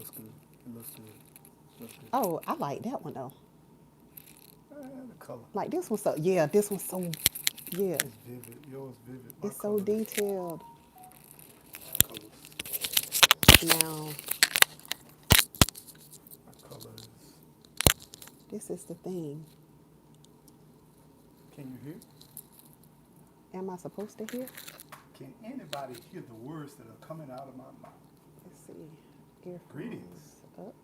looks good. It looks good. Looks good. Oh, I like that one though. The color. Like this one so yeah, this one's so yeah. It's vivid. Yours vivid. My It's so colors. detailed. Colors. Now, My colors. this is the thing. Can you hear? Am I supposed to hear? Can anybody hear the words that are coming out of my mouth? Let's see. Earphones Greetings. up.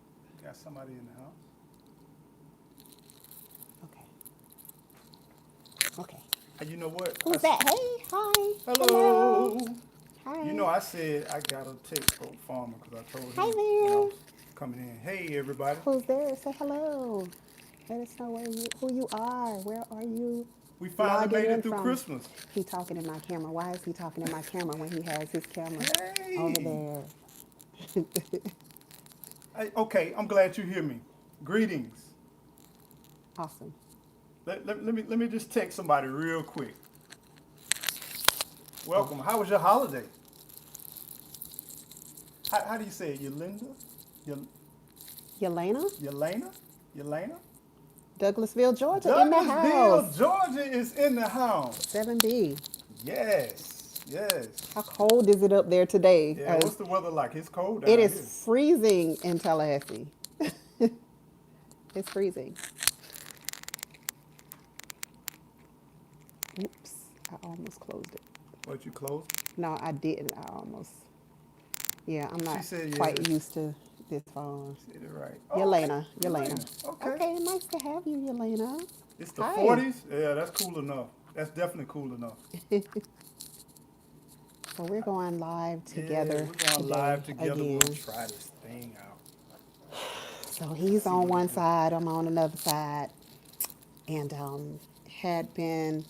Got somebody in the house. Okay. Okay. You know what? Who's that? Hey, hi. Hello. Hello. You Hi. know, I said I got to text Oak Farmer because I told Hi him when I there. was coming in. Hey, everybody. Who's there? Say hello. Let us know who you are. Where are you We finally logging made in it through from? Christmas. He talking in my camera. Why is he talking in my camera when he has his camera over Hey. there? Okay, I'm glad you hear me. Greetings. Awesome. Let me just text somebody real quick. Oh, Welcome. How was your holiday? How do you say it? Yolinda? Yol- Yelena, Yelena? Yelena? Douglasville, Georgia, in the Douglasville, house. Georgia is in the house. 7B. Yes, How yes. cold is it up there today? Yeah, what's the weather like? It's cold It down is here. freezing in Tallahassee. It's freezing. Oops, I almost closed it. What, you close? No, I didn't. I almost. Yeah, I'm She not said quite yes. used to this phone. She said it right. Oh, okay. Yelena, Yelena. Yelena. Okay. Okay, nice to have you, Yelena. It's the Hi. 40s. Yeah, that's cool enough. That's definitely cool enough. So we're going live Yeah, together we're going today live together. We're gonna again. try this thing out. So he's See on what one it do. side, I'm on another side, and had been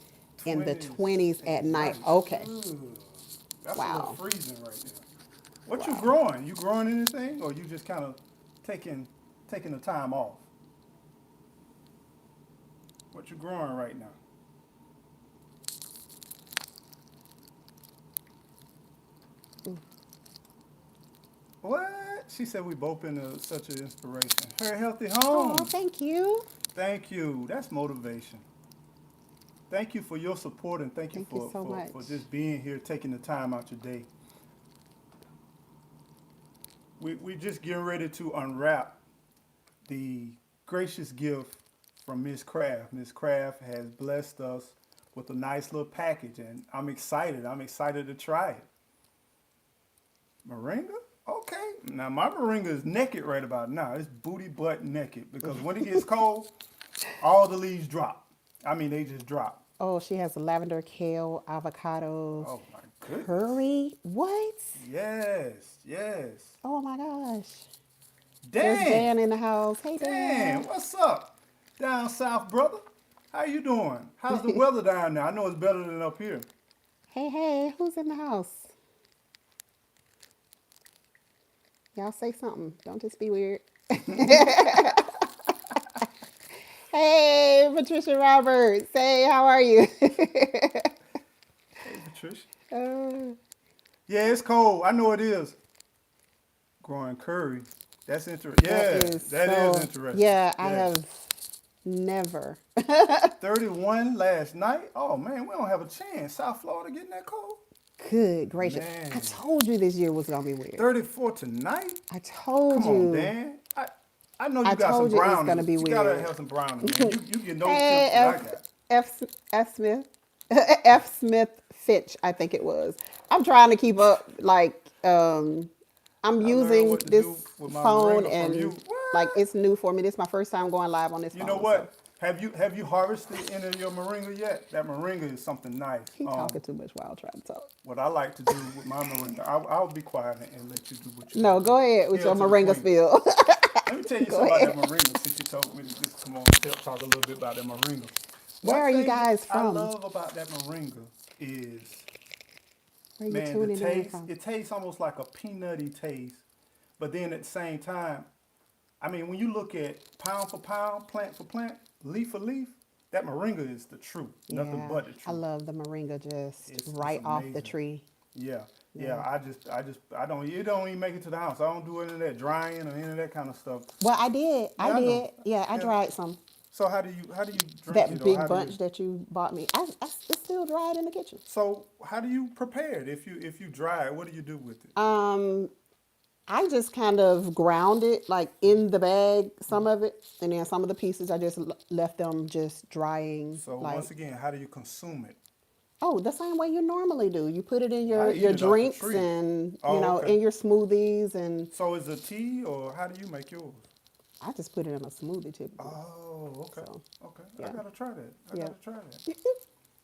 in the 20s 20s at at night. night. Okay. Ugh. That's a little Wow. freezing right there. What you Wow. growing? You growing anything, or you just kind of taking taking the time off? What you growing right now? Mm. What? She said we both been such an inspiration. Her healthy Oh, homes. thank you. Thank you. That's motivation. Thank you for your support and thank you Thank you for, so for, much. for just being here, taking the time out your day. We just getting ready to unwrap the gracious gift from Miss Craft. Miss Craft has blessed us with a nice little package, and I'm excited. I'm excited to try it. Moringa? Okay. Now my moringa is naked right about now. It's booty butt naked because when it gets cold, all the leaves drop. I mean, they just drop. Oh, she has lavender, kale, avocado, Oh my goodness. curry. What? Yes, yes. Oh my gosh. There's Dan, Dan in the house. Hey, Dan, Dan. what's up? Down south, brother. How you doing? How's the weather down there? I know it's better than up here. Hey, hey, who's in the house? Y'all say something. Don't just be weird. Hey, Patricia Roberts. Hey, how are you? Hey, Patricia. uh, Yeah, it's cold. I know it is. Growing curry. That's interesting. that Yeah, is that is so, interesting. yeah, I Yeah. have never. 31 last night. Oh man, we don't have a chance. South Florida getting that cold. Good gracious. I Man, told you this year was going to be weird. 34 tonight. I told Come on, you. Dan. I know I you got some told you it's going to brownie. be You gotta weird. have some brownie, man. You get no Hey, tips that I got. F Smith, F Smith Fitch, I think it was. I'm trying to keep up. I'm I learned using what to this do with my phone moringa from and you. like What? it's new for me. This is my first time going live on this You know phone. So what? Have you harvested any of your moringa yet? That moringa is something nice. he talking too much while I'm trying to talk. What I like to do with my moringa, I'll be quiet and let you do what you No, got to go do. ahead with Hail your to the moringa queen. spill. Let me tell you Go something about that ahead. moringa since you told me to just come on talk a little bit about that moringa. Where One are you thing guys I from? love about that moringa is, Where are you man, the tuning in taste. from? It tastes almost like a peanutty taste, but then at the same time, I mean, when you look at pound for pound, plant for plant, leaf for leaf, that moringa is the truth. Nothing Yeah, but the I truth. love the moringa just It's right off the amazing. tree. Yeah. Yeah, I don't. It don't even make it to the house. I don't do any of that drying or any of that kind of stuff. Well, I did. I Yeah, I know. did. Yeah, I Yeah. dried some. So how do you drink That it, or big how do you? bunch that you bought me. It's still dried in the kitchen. So how do you prepare it? If you dry it, what do you do with it? Um, I just kind of ground it like in the bag, some of it, and then some of the pieces I just left them just drying. So Like, once again, how do you consume it? oh, the same way you normally do. You put it in I eat your it off the drinks tree. and Oh, okay. in your smoothies, and So is it tea, or how do you make yours? I just put it in a smoothie typically. Oh, okay. So Okay. I yeah, gotta try that. I yeah. gotta try that.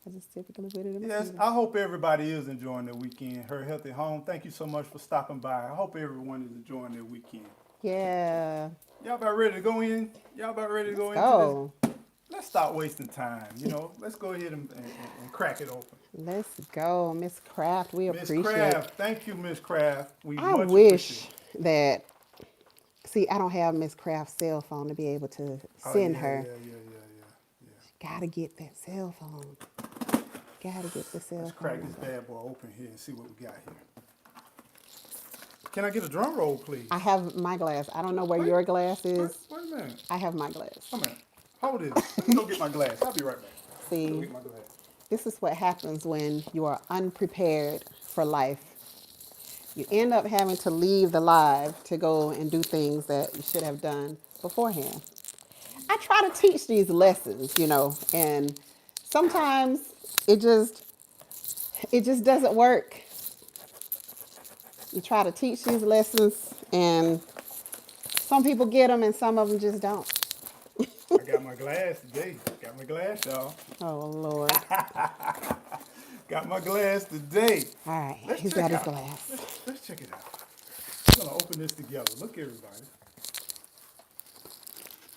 I just typically put it in a Yes, smoothie. I hope everybody is enjoying their weekend. Her Healthy Home. Thank you so much for stopping by. I hope everyone is enjoying their weekend. Yeah. Y'all about ready to go in? Y'all about ready to Let's go into this? go. Let's stop wasting time. Let's go ahead and crack it open. Let's go, Miss Craft. We Miss appreciate. Craft, thank you, Miss Craft. We I much appreciate wish it. that. See, I don't have Miss Craft's cell phone to be able to Oh send yeah, her. yeah. Gotta get that cell phone. Gotta get the Let's cell crack phone this number. bad boy open here and see what we got here. Can I get a drum roll, please? I have my glass. I don't know where Wait, your glass wait, is. wait a minute. I have my glass. Wait a minute. Hold it. Let me go get my glass. I'll be right back. Let me go See, get my glass. this is what happens when you are unprepared for life. You end up having to leave the live to go and do things that you should have done beforehand. I try to teach these lessons, and sometimes it just it just doesn't work. You try to teach these lessons, and some people get them, and some of them just don't. I got my glass today. Got my glass, y'all. Oh Lord! Got my glass today. All right, Let's he's check got his out. glass. Let's check it out. We're gonna open this together. Look, everybody.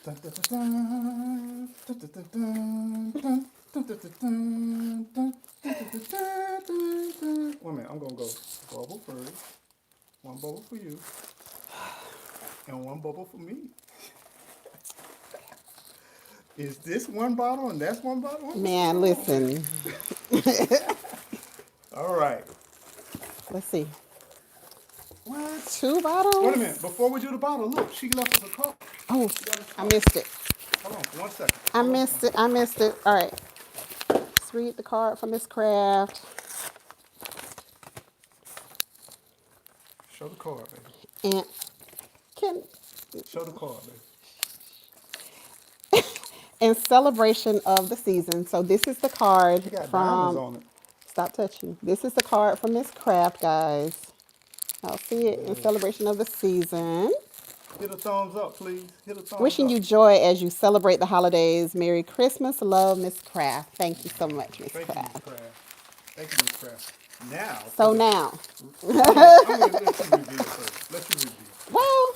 Dun, dun, dun, dun, dun, dun, dun, dun, dun, dun, dun, dun, dun, dun, dun, dun. Wait a minute. I'm gonna go bubble first. One bubble for you, and one bubble for me. Is this one bottle and that's one bottle? Man, listen. All right. Let's see. What? 2 bottles? Wait a minute. Before we do the bottle, look, she left us a cup. Oh, I missed it. Hold on for 1 second. I Hold on. missed it. I missed it. All right. Let's read the card from Miss Craft. Show the card, baby. And can Show the card, baby. in celebration of the season. So this is the card It got from. diamonds on it. Stop touching. This is the card from Miss Craft, guys. I'll see it in celebration of the season. Hit a thumbs up, please. Hit a thumbs Wishing up. you joy as you celebrate the holidays. Merry Christmas. Love, Miss Craft. Thank you so much, Miss Thank you, Miss Craft. Craft. Thank you, Miss Craft. Now. So now, I'm gonna let you review it first. Let you review. well,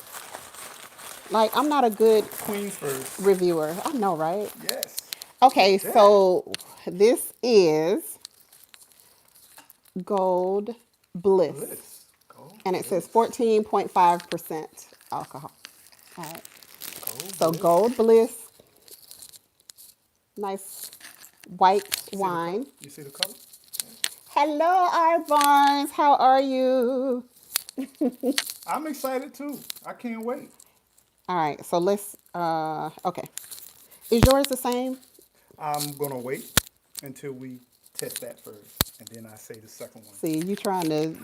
like I'm not a good Queen first. reviewer. I know, right? Yes. Okay, Look at that. so this is Gold Bliss. Bliss. Go. And it says 14.5% alcohol. All right. So Bliss. Gold Bliss, nice white See the wine. color? You see the color? Hello, Art Barnes. How are you? I'm excited too. I can't wait. All right. So let's. Okay. Is yours the same? I'm gonna wait until we test that first, and then I say the second one. See, you trying to.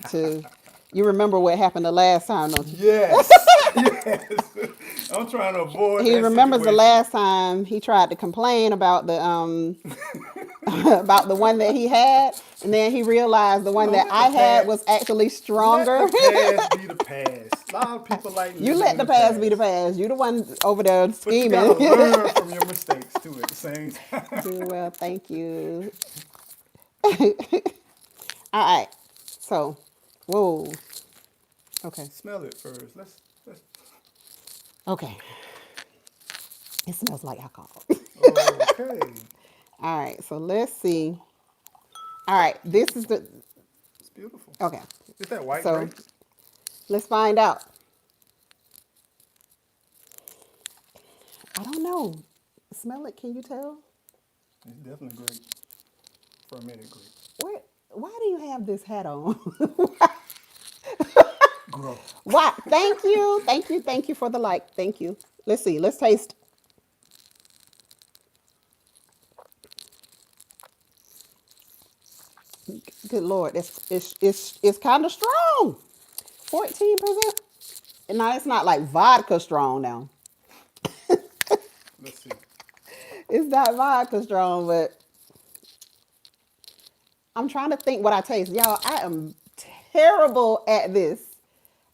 You remember what happened the last time, don't you? Yes, yes. I'm trying to avoid. He that remembers the situation. last time he tried to complain about the about the one that he had, and then he realized the one that let I the had past- was actually stronger. Let the past be the past. A lot of people like You living let in the past be the past. You the one over there But you scheming. gotta learn from your mistakes too at the same time. Well, thank you. All right. So, whoa. Okay. Smell it first. Let's. Okay. It smells like alcohol. Okay. All right. So let's see. All right. This is the. It's beautiful. Okay. Is that white So grape? let's find out. I don't know. Smell it. Can you tell? It's definitely grape. Fermented grape. Why do you have this hat on? Wow. Thank you. Thank you. Thank you for the like. Thank you. Let's see. Let's taste. Good Lord. It's kind of strong. 14%. And now it's not like vodka strong now. Let's see. It's not vodka strong, but I'm trying to think what I taste. Y'all, I am terrible at this.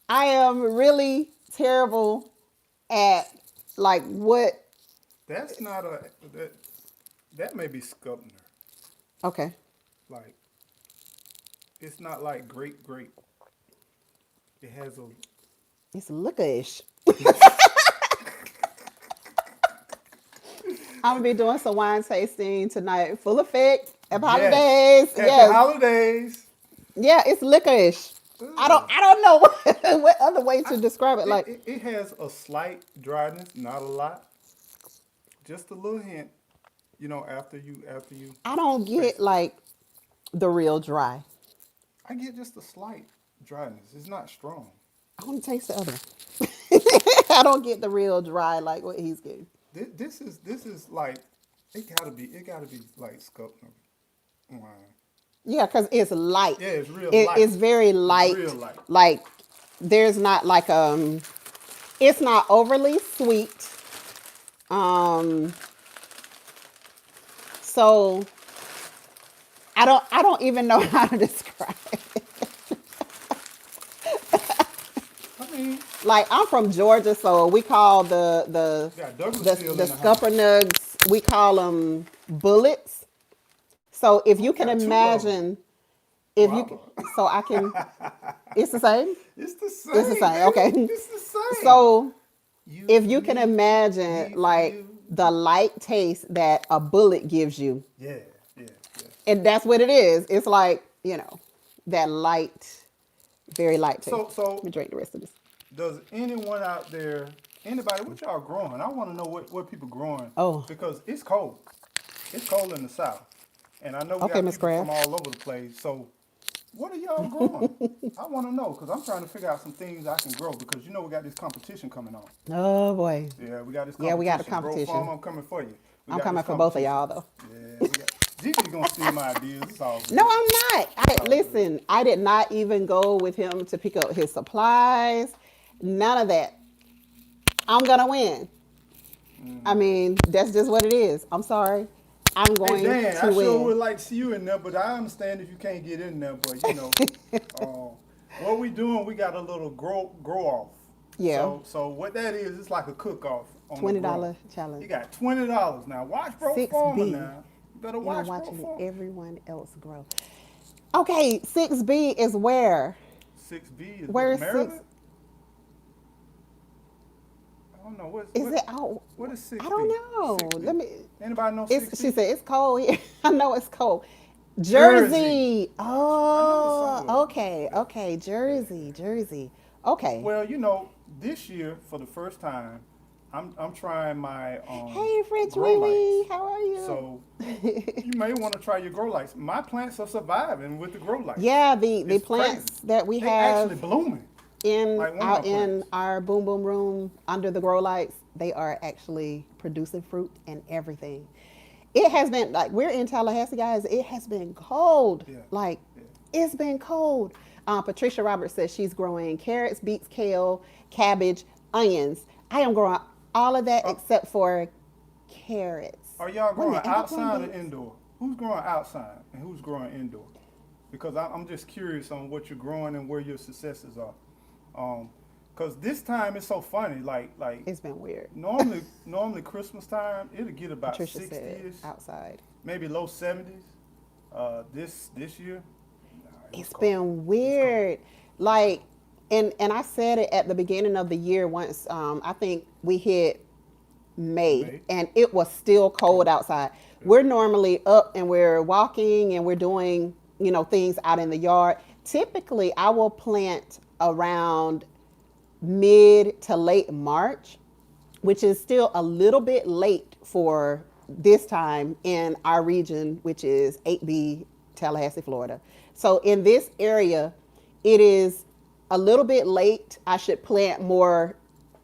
I am really terrible at like what. That's not a that. That may be Sculptor. Okay. Like it's not like grape. It has a It's liquorish. I'm gonna be doing some wine tasting tonight. Full effect. Happy holidays. Happy Yes. holidays. Yeah, it's licorice. I Ugh. don't know what other way to describe it. Like It has a slight dryness, not a lot. Just a little hint. You know, after you I don't taste get it. like the real dry. I get just a slight dryness. It's not strong. I want to taste the other. I don't get the real dry like what he's getting. This is like it gotta be like Sculptor wine. Yeah, because it's light. Yeah, it's real It light. is very It's light. real light. Like there's not like it's not overly sweet. Um so I don't even know how to describe it. I mean, Like I'm from Georgia, so we call the got Douglas the still the in the house. scupper nugs, we call them bullets. So if you can Got two of them. imagine, if you Wow. so I can, it's the same. It's the same. It's the same. Baby. Okay. It's the same. So You if for you can me, imagine me for like you. the light taste that a bullet gives you, Yeah, yeah. and that's what it is. It's like, that light, very light taste. So Let me drink the rest of this. does anyone out there, anybody, what y'all growing? I want to know what people growing. Oh. Because it's cold. It's cold in the South. And I know we Okay, got Miss people Crab. from all over the place. So what are y'all growing? I want to know because I'm trying to figure out some things I can grow because we got this competition coming on. Oh boy. Yeah, we got this competition. Yeah, we got a Grow competition. Farm, I'm coming for you. We I'm got coming this for both of competition. y'all though. Yeah, we got. Gigi's gonna steal my ideas. It's all good. No, I'm not. all Listen, I did not even go with him to pick up his supplies. None of that. I'm gonna win. I mean, that's just what it is. I'm sorry. I'm Hey going Dan, to I sure win. would like to see you in there, but I understand if you can't get in there. But what we doing? We got a little grow off. Yeah. So what that is, it's like a cook off on the $20 grow. challenge. You got $20 now. Watch Bro 6B. Farmer now. You better watch Bro Watching Farmer. everyone else grow. Okay, 6B is where? 6B is Where is Maryland. 6? I don't know what Is it out? What is 6B? I don't know. 6B. Let me. Anybody know It's, 6B? she said it's cold here. I know it's cold. Jersey. Jersey. I know Oh, it's okay. Jersey. Okay. Well, this year for the first time, I'm trying my Hey, French grow Willie. lights. How are you? So you may want to try your grow lights. My plants are surviving with the grow lights. Yeah, the It's plants crazy. that we They have actually blooming. in like one of out my in plants. our boom boom room under the grow lights, they are actually producing fruit and everything. It has been like we're in Tallahassee, guys. It has been cold. Yeah. Like Yeah. it's been cold. Patricia Roberts says she's growing carrots, beets, kale, cabbage, onions. I am growing all of that except for carrots. Are y'all Wait a growing minute, am I outside or growing beets? indoor? Who's growing outside and who's growing indoor? Because I'm just curious on what you're growing and where your successes are. Because this time it's so funny. Like It's been weird. normally Christmas time it'll get about Patricia said 60ish, outside. maybe low 70s. This year, nah, it was It's cold. been weird. Like, and I said it at the beginning of the year once. I think we hit May, and it was still cold outside. We're normally up and we're walking and we're doing, things out in the yard. Typically, I will plant around mid to late March, which is still a little bit late for this time in our region, which is 8B, Tallahassee, Florida. So in this area, it is a little bit late. I should plant more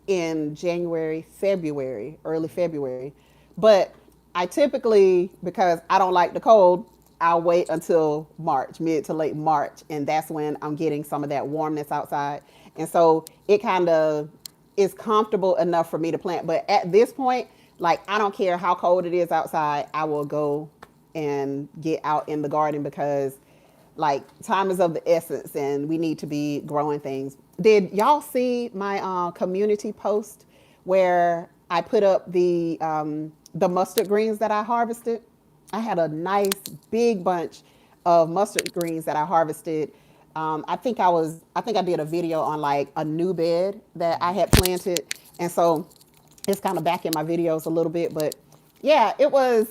in January, February, early February. But I typically, because I don't like the cold, I'll wait until March, mid to late March, and that's when I'm getting some of that warmness outside. And so it kind of is comfortable enough for me to plant. But at this point, like I don't care how cold it is outside, I will go and get out in the garden because like time is of the essence and we need to be growing things. Did y'all see my community post where I put up the mustard greens that I harvested? I had a nice big bunch of mustard greens that I harvested. I think I did a video on like a new bed that I had planted, and so it's kind of back in my videos a little bit, but yeah, it was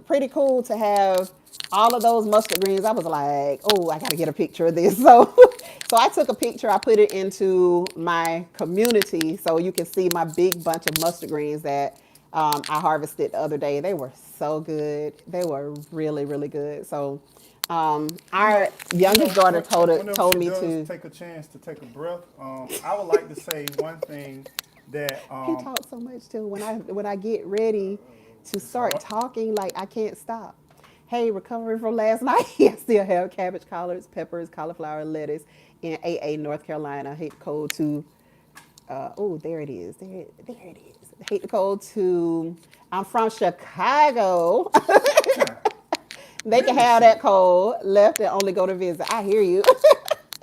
pretty cool to have all of those mustard greens. I was like, oh, I gotta get a picture of this. So so I took a picture, I put it into my community so you can see my big bunch of mustard greens that I harvested the other day. They were so good. They were really, really good. So our youngest daughter Whenever told she me does to. take a chance to take a breath, I would like to say one thing that He talks so much too. When I get ready to start hard. talking, like I can't stop. Hey, recovering from last night. I still have cabbage, collards, peppers, cauliflower, lettuce in AA, North Carolina. Hate the cold to. Oh, there it is. There it is. Hate the cold to. I'm from Chicago. They can have that cold. Left and only go to visit. I hear you.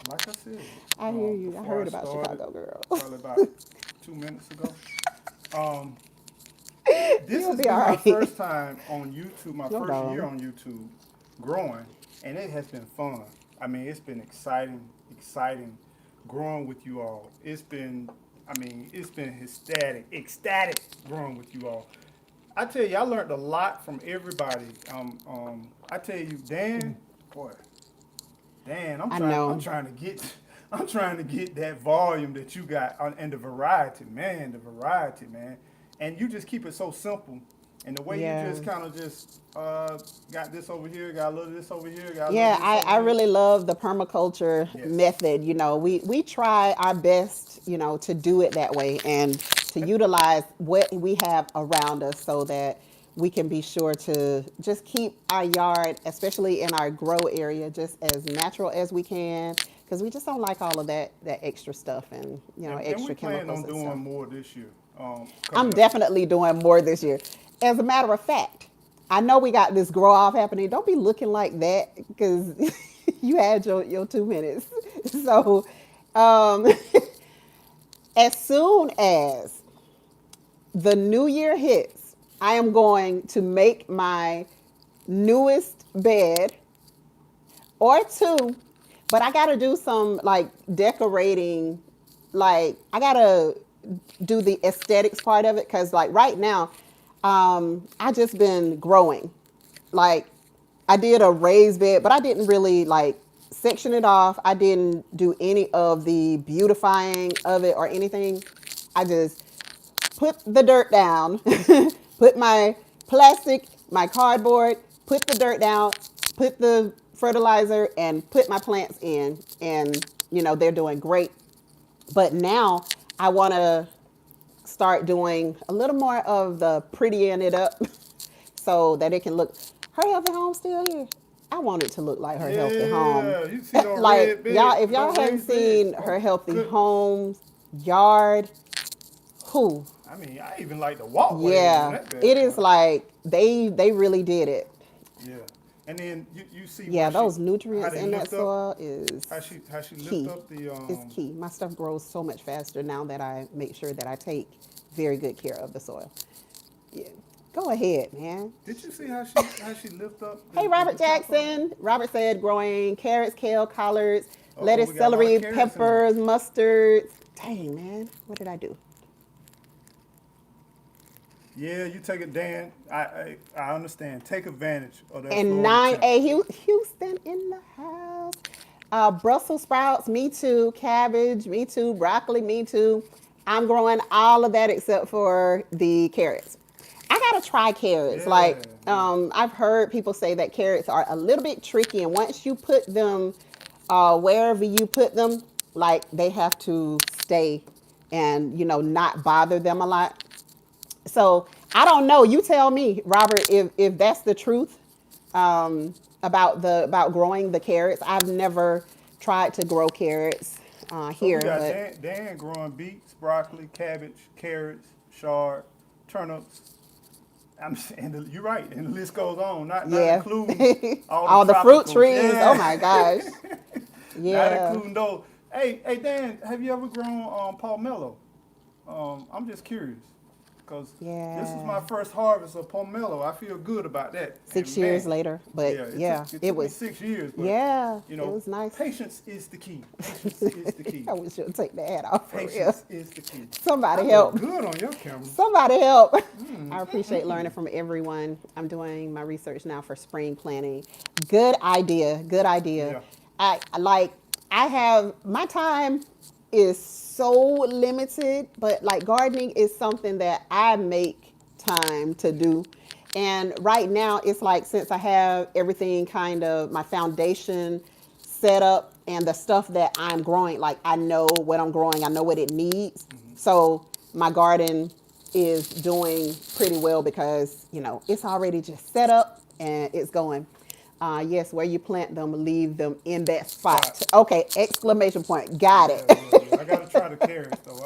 Like I said, I hear you. I before heard about started, Chicago, girl. probably about 2 minutes ago. This You'll has be been all my right. first time on YouTube, my No first problem. year on YouTube, growing, and it has been fun. I mean, it's been exciting growing with you all. It's been ecstatic growing with you all. I tell you, I learned a lot from everybody. I tell you, Dan, boy, Dan, I know. I'm trying to get that volume that you got and the variety, man, and you just keep it so simple. And the way Yeah. you just kind of just got this over here, got a little of this over here, got a little Yeah, of this over I here. really love the permaculture Yes. method. You know, we try our best, to do it that way and to utilize what we have around us so that we can be sure to just keep our yard, especially in our grow area, just as natural as we can. Because we just don't like all of that extra stuff and And we extra plan chemicals on and doing stuff. more this year. I'm Coming up. definitely doing more this year. As a matter of fact, I know we got this grow off happening. Don't be looking like that because you had your 2 minutes. So, um, as soon as the new year hits, I am going to make my newest bed or two, but I gotta do some like decorating. Like I gotta do the aesthetics part of it because like right now, I just been growing. Like I did a raised bed, but I didn't really like section it off. I didn't do any of the beautifying of it or anything. I just put the dirt down, put my plastic, my cardboard, put the dirt down, put the fertilizer, and put my plants in. And, they're doing great. But now I want to start doing a little more of the prettying it up so that it can look. Her healthy home still here. I want it to look like her healthy home. Yeah, you see those Like red beds, y'all, if y'all those hadn't raised beds. seen her Oh, healthy goodness. home yard, who? I mean, I even like the walkways on Yeah, that bed. it is like they really did it. Yeah, and then you see Yeah, where those how nutrients they in that lift up, soil is how she key. lift up the It's key. My stuff grows so much faster now that I make sure that I take very good care of the soil. Yeah. Go ahead, man. Did you see how she lift up? Hey, Robert Jackson. Robert said growing carrots, kale, collards, Uh-oh, lettuce, we got a lot of celery, carrots in peppers, mustards. Dang, man. What did I do? Yeah, you take it, Dan. I understand. Take advantage of that. And Florida 9A Houston in the house. Brussels sprouts, me too. Cabbage, me too. Broccoli, me too. I'm growing all of that except for the carrots. I gotta try carrots. Yeah. Like, I've heard people say that carrots are a little bit tricky, and once you put them wherever you put them, like they have to stay and not bother them a lot. So I don't know. You tell me, Robert, if that's the truth about growing the carrots. I've never tried to grow carrots So we here, got but Dan growing beets, broccoli, cabbage, carrots, chard, turnips. You're right, and the list goes on. Not yeah, including all the all the fruit tropicals. trees. Oh Yeah, my gosh, not yeah, including those. Hey, Dan, have you ever grown pomelo? I'm just curious, cause this is yeah. my first harvest of pomelo. I feel good about that. Six And years man, later, but yeah, it yeah, took it it took me was. 6 years, but Yeah, you it know, was nice. patience is the key. Patience is the key. I wish you'd take the hat off for real. Patience is the key. I Somebody look help. good on your camera. Somebody help. I appreciate learning from everyone. I'm doing my research now for spring planting. Good idea. Good idea. Yeah. I like I have my time is so limited, but like gardening is something that I make time to do. And right now it's like since I have everything kind of my foundation set up and the stuff that I'm growing, like I know what I'm growing, I know what it needs. So my garden is doing pretty well because it's already just set up and it's going. Yes, where you plant them, leave them in that spot. Spot. Okay, exclamation point. Got Yeah, it. yeah. I gotta try the carrots though.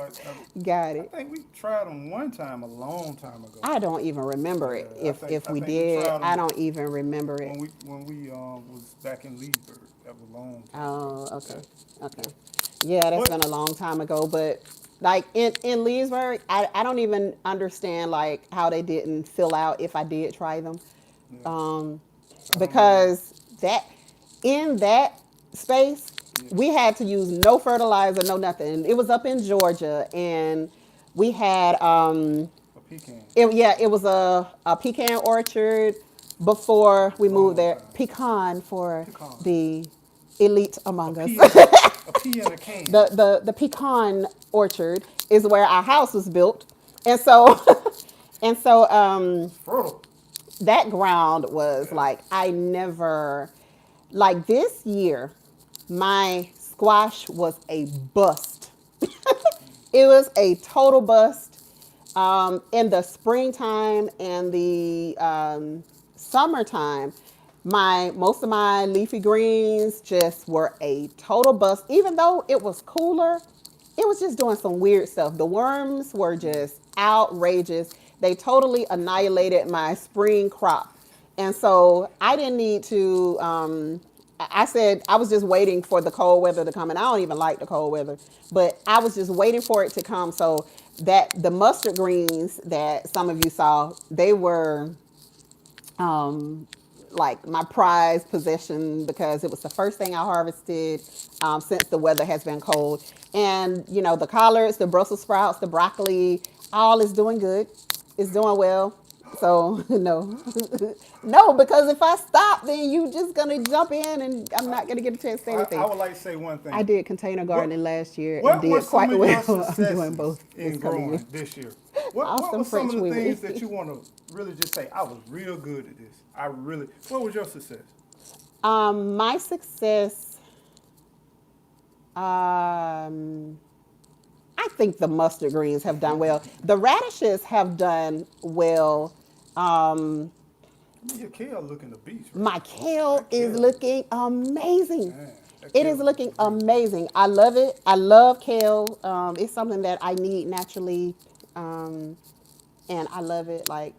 Got I it. think we tried them one time a long time ago. I don't even remember Yeah, it. If I we think we did, tried I them don't even remember it. when we was back in Leesburg. That was a long time ago. Oh, okay. Yeah, Okay. yeah. Yeah, that's But been a long time ago. But like in Leesburg, I don't even understand like how they didn't fill out if I did try them. yeah, Um, I don't know either. because that in that space, Yeah, we had to use no fertilizer, no nothing. It was up in Georgia and we had a pecan. it was a pecan orchard before we moved Long there. time. Pecan for Pecan. the elite A among us. pea in a pea in a can. The pecan orchard is where our house was built, and so and so It's fertile. that ground was Yeah. like I never like this year. My squash was a bust. It was a total bust. In the springtime and the summertime, my most of my leafy greens just were a total bust. Even though it was cooler, it was just doing some weird stuff. The worms were just outrageous. They totally annihilated my spring crop. And so I didn't need to. I said I was just waiting for the cold weather to come, and I don't even like the cold weather, but I was just waiting for it to come so that the mustard greens that some of you saw, they were like my prized possession because it was the first thing I harvested since the weather has been cold. And the collards, the Brussels sprouts, the broccoli, all is doing good. It's doing well. So no, no, because if I stop, then you just gonna jump in, and I'm not gonna get a chance to say I anything. would like to say one I thing. did container What gardening last year and what were did some quite of your well. I'm doing successes both this in coming year. growing this year? What Awesome were some French of the wee things that you want to really just say? I was real good at this. What was your success? My success, um, I think the mustard greens have done well. The radishes have done well. I mean, your kale looking the beast, right? My kale That is kale is, looking amazing. man, that It kale is is looking looking real good. amazing. I love it. I love kale. It's something that I need naturally, um, and I love it. Like,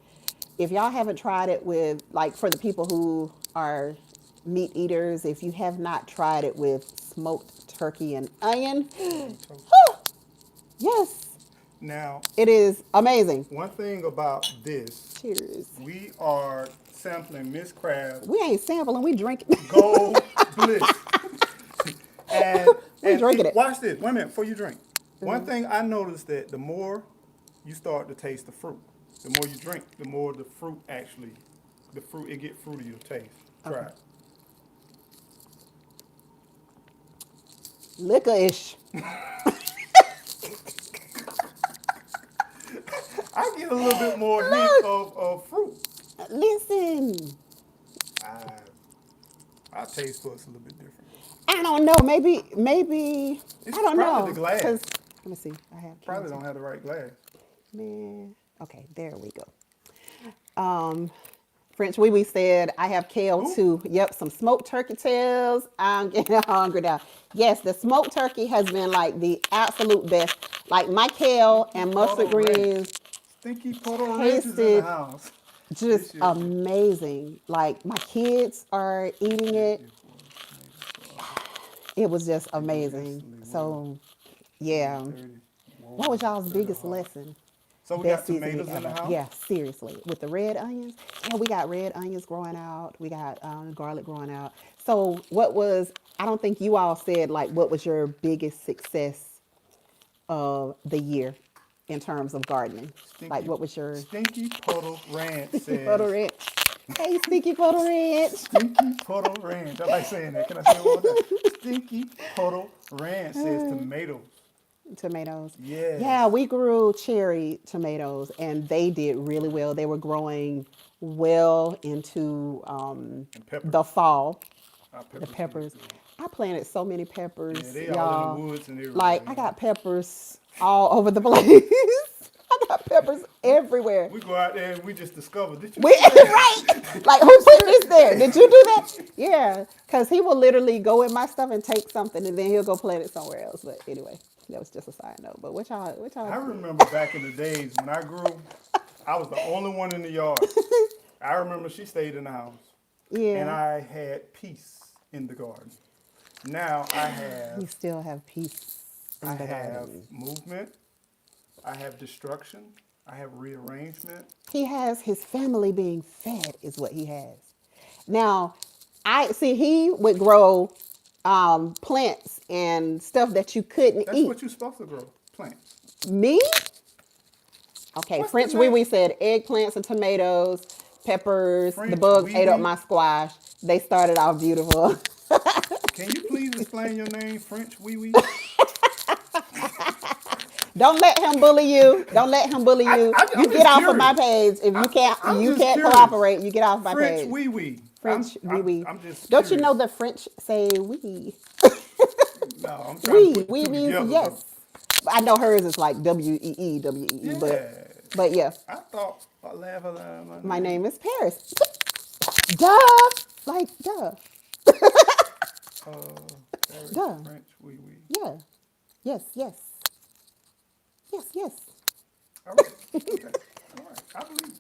if y'all haven't tried it with, like, for the people who are meat eaters, if you have not tried it with smoked turkey and onion, On toast. yes, Now, it is amazing. one thing about this, Cheers. we are sampling Miss Craft We ain't sampling, we drinking. Gold Bliss. and We and drinking it. watch this. Wait a minute before you drink. One thing I noticed that the more you start to taste the fruit, the more you drink, the more the fruit it get fruitier taste. Try Okay. it. Liquor-ish. I get a little bit more hint Look. of fruit. Listen. I, our taste buds a little bit different. I don't know. Maybe It's I don't probably know. the glass. Cause let me see. I have Probably cancer. don't have the right glass. Man. Okay, there we go. French Wee Wee said, I have kale Who? too. Yep, some smoked turkey tails. I'm getting hungry now. Yes, the smoked turkey has been like the absolute best. Like my kale Stinky and mustard Puddle Ranch. greens Stinky Puddle Ranch is in the tasted house. just This year, amazing. Like my kids are eating yeah, it. it was tomato sauce. It was just They go amazing. instantly well. So, yeah. 130. What was Whoa, y'all's they're biggest hot. lesson? So we got Best seasoning tomatoes in the ever. house. Yeah, seriously. With the red onions, yeah, we got red onions growing out. We got garlic growing out. So, what was, I don't think you all said, like, what was your biggest success of the year in terms of gardening? Like, Stinky, what was your Stinky Puddle Ranch Stinky Puddle says. Ranch? Hey, Stinky Puddle Ranch. Stinky Puddle Ranch. I like saying that. Can I say it one more time? Stinky Puddle Ranch says tomatoes. Tomatoes. Yes. Yeah, we grew cherry tomatoes and they did really well. They were growing well into And peppers. the fall. Our The peppers did peppers. good. I planted so many peppers, Yeah, they all in the y'all. woods and everywhere. Like I got peppers all over the place. I got peppers everywhere. We go out there and we just discover. Did you We see that? right. Like who put this there? Did you do that? Yeah, because he will literally go in my stuff and take something, and then he'll go plant it somewhere else. But anyway, that was just a side note. But what y'all I did? remember back in the days when I grew, I was the only one in the yard. I remember she stayed in the house. And Yeah, I had peace in the garden. Now you still have peace I in the have garden. movement, I have destruction, I have rearrangement. He has his family being fed, is what he has. Now, I see he would grow plants and stuff that you couldn't That's eat. what you're supposed to grow. Plants. Me? Okay, What's the French Wee name? Wee said eggplants and tomatoes, peppers. The French bugs wee ate up wee. my squash. They started off beautiful. Can you please explain your name, French wee wee? Don't let him bully you. Don't let him bully you. You I'm get just off of my curious. page. If I'm you just can't curious. cooperate, you get off my French page. wee wee. French wee wee. I'm just Don't you curious. know the French say we? No, I'm trying to We. put the We two means together though. yes. I know hers is like WEE, Yeah. but yeah. I thought I laugh aloud my My name. name is Paris. Duh. Like duh. Uh, Paris Duh. French wee wee. Yeah. Yes, yes. Yes, yes. All right. Okay. All right. I believe.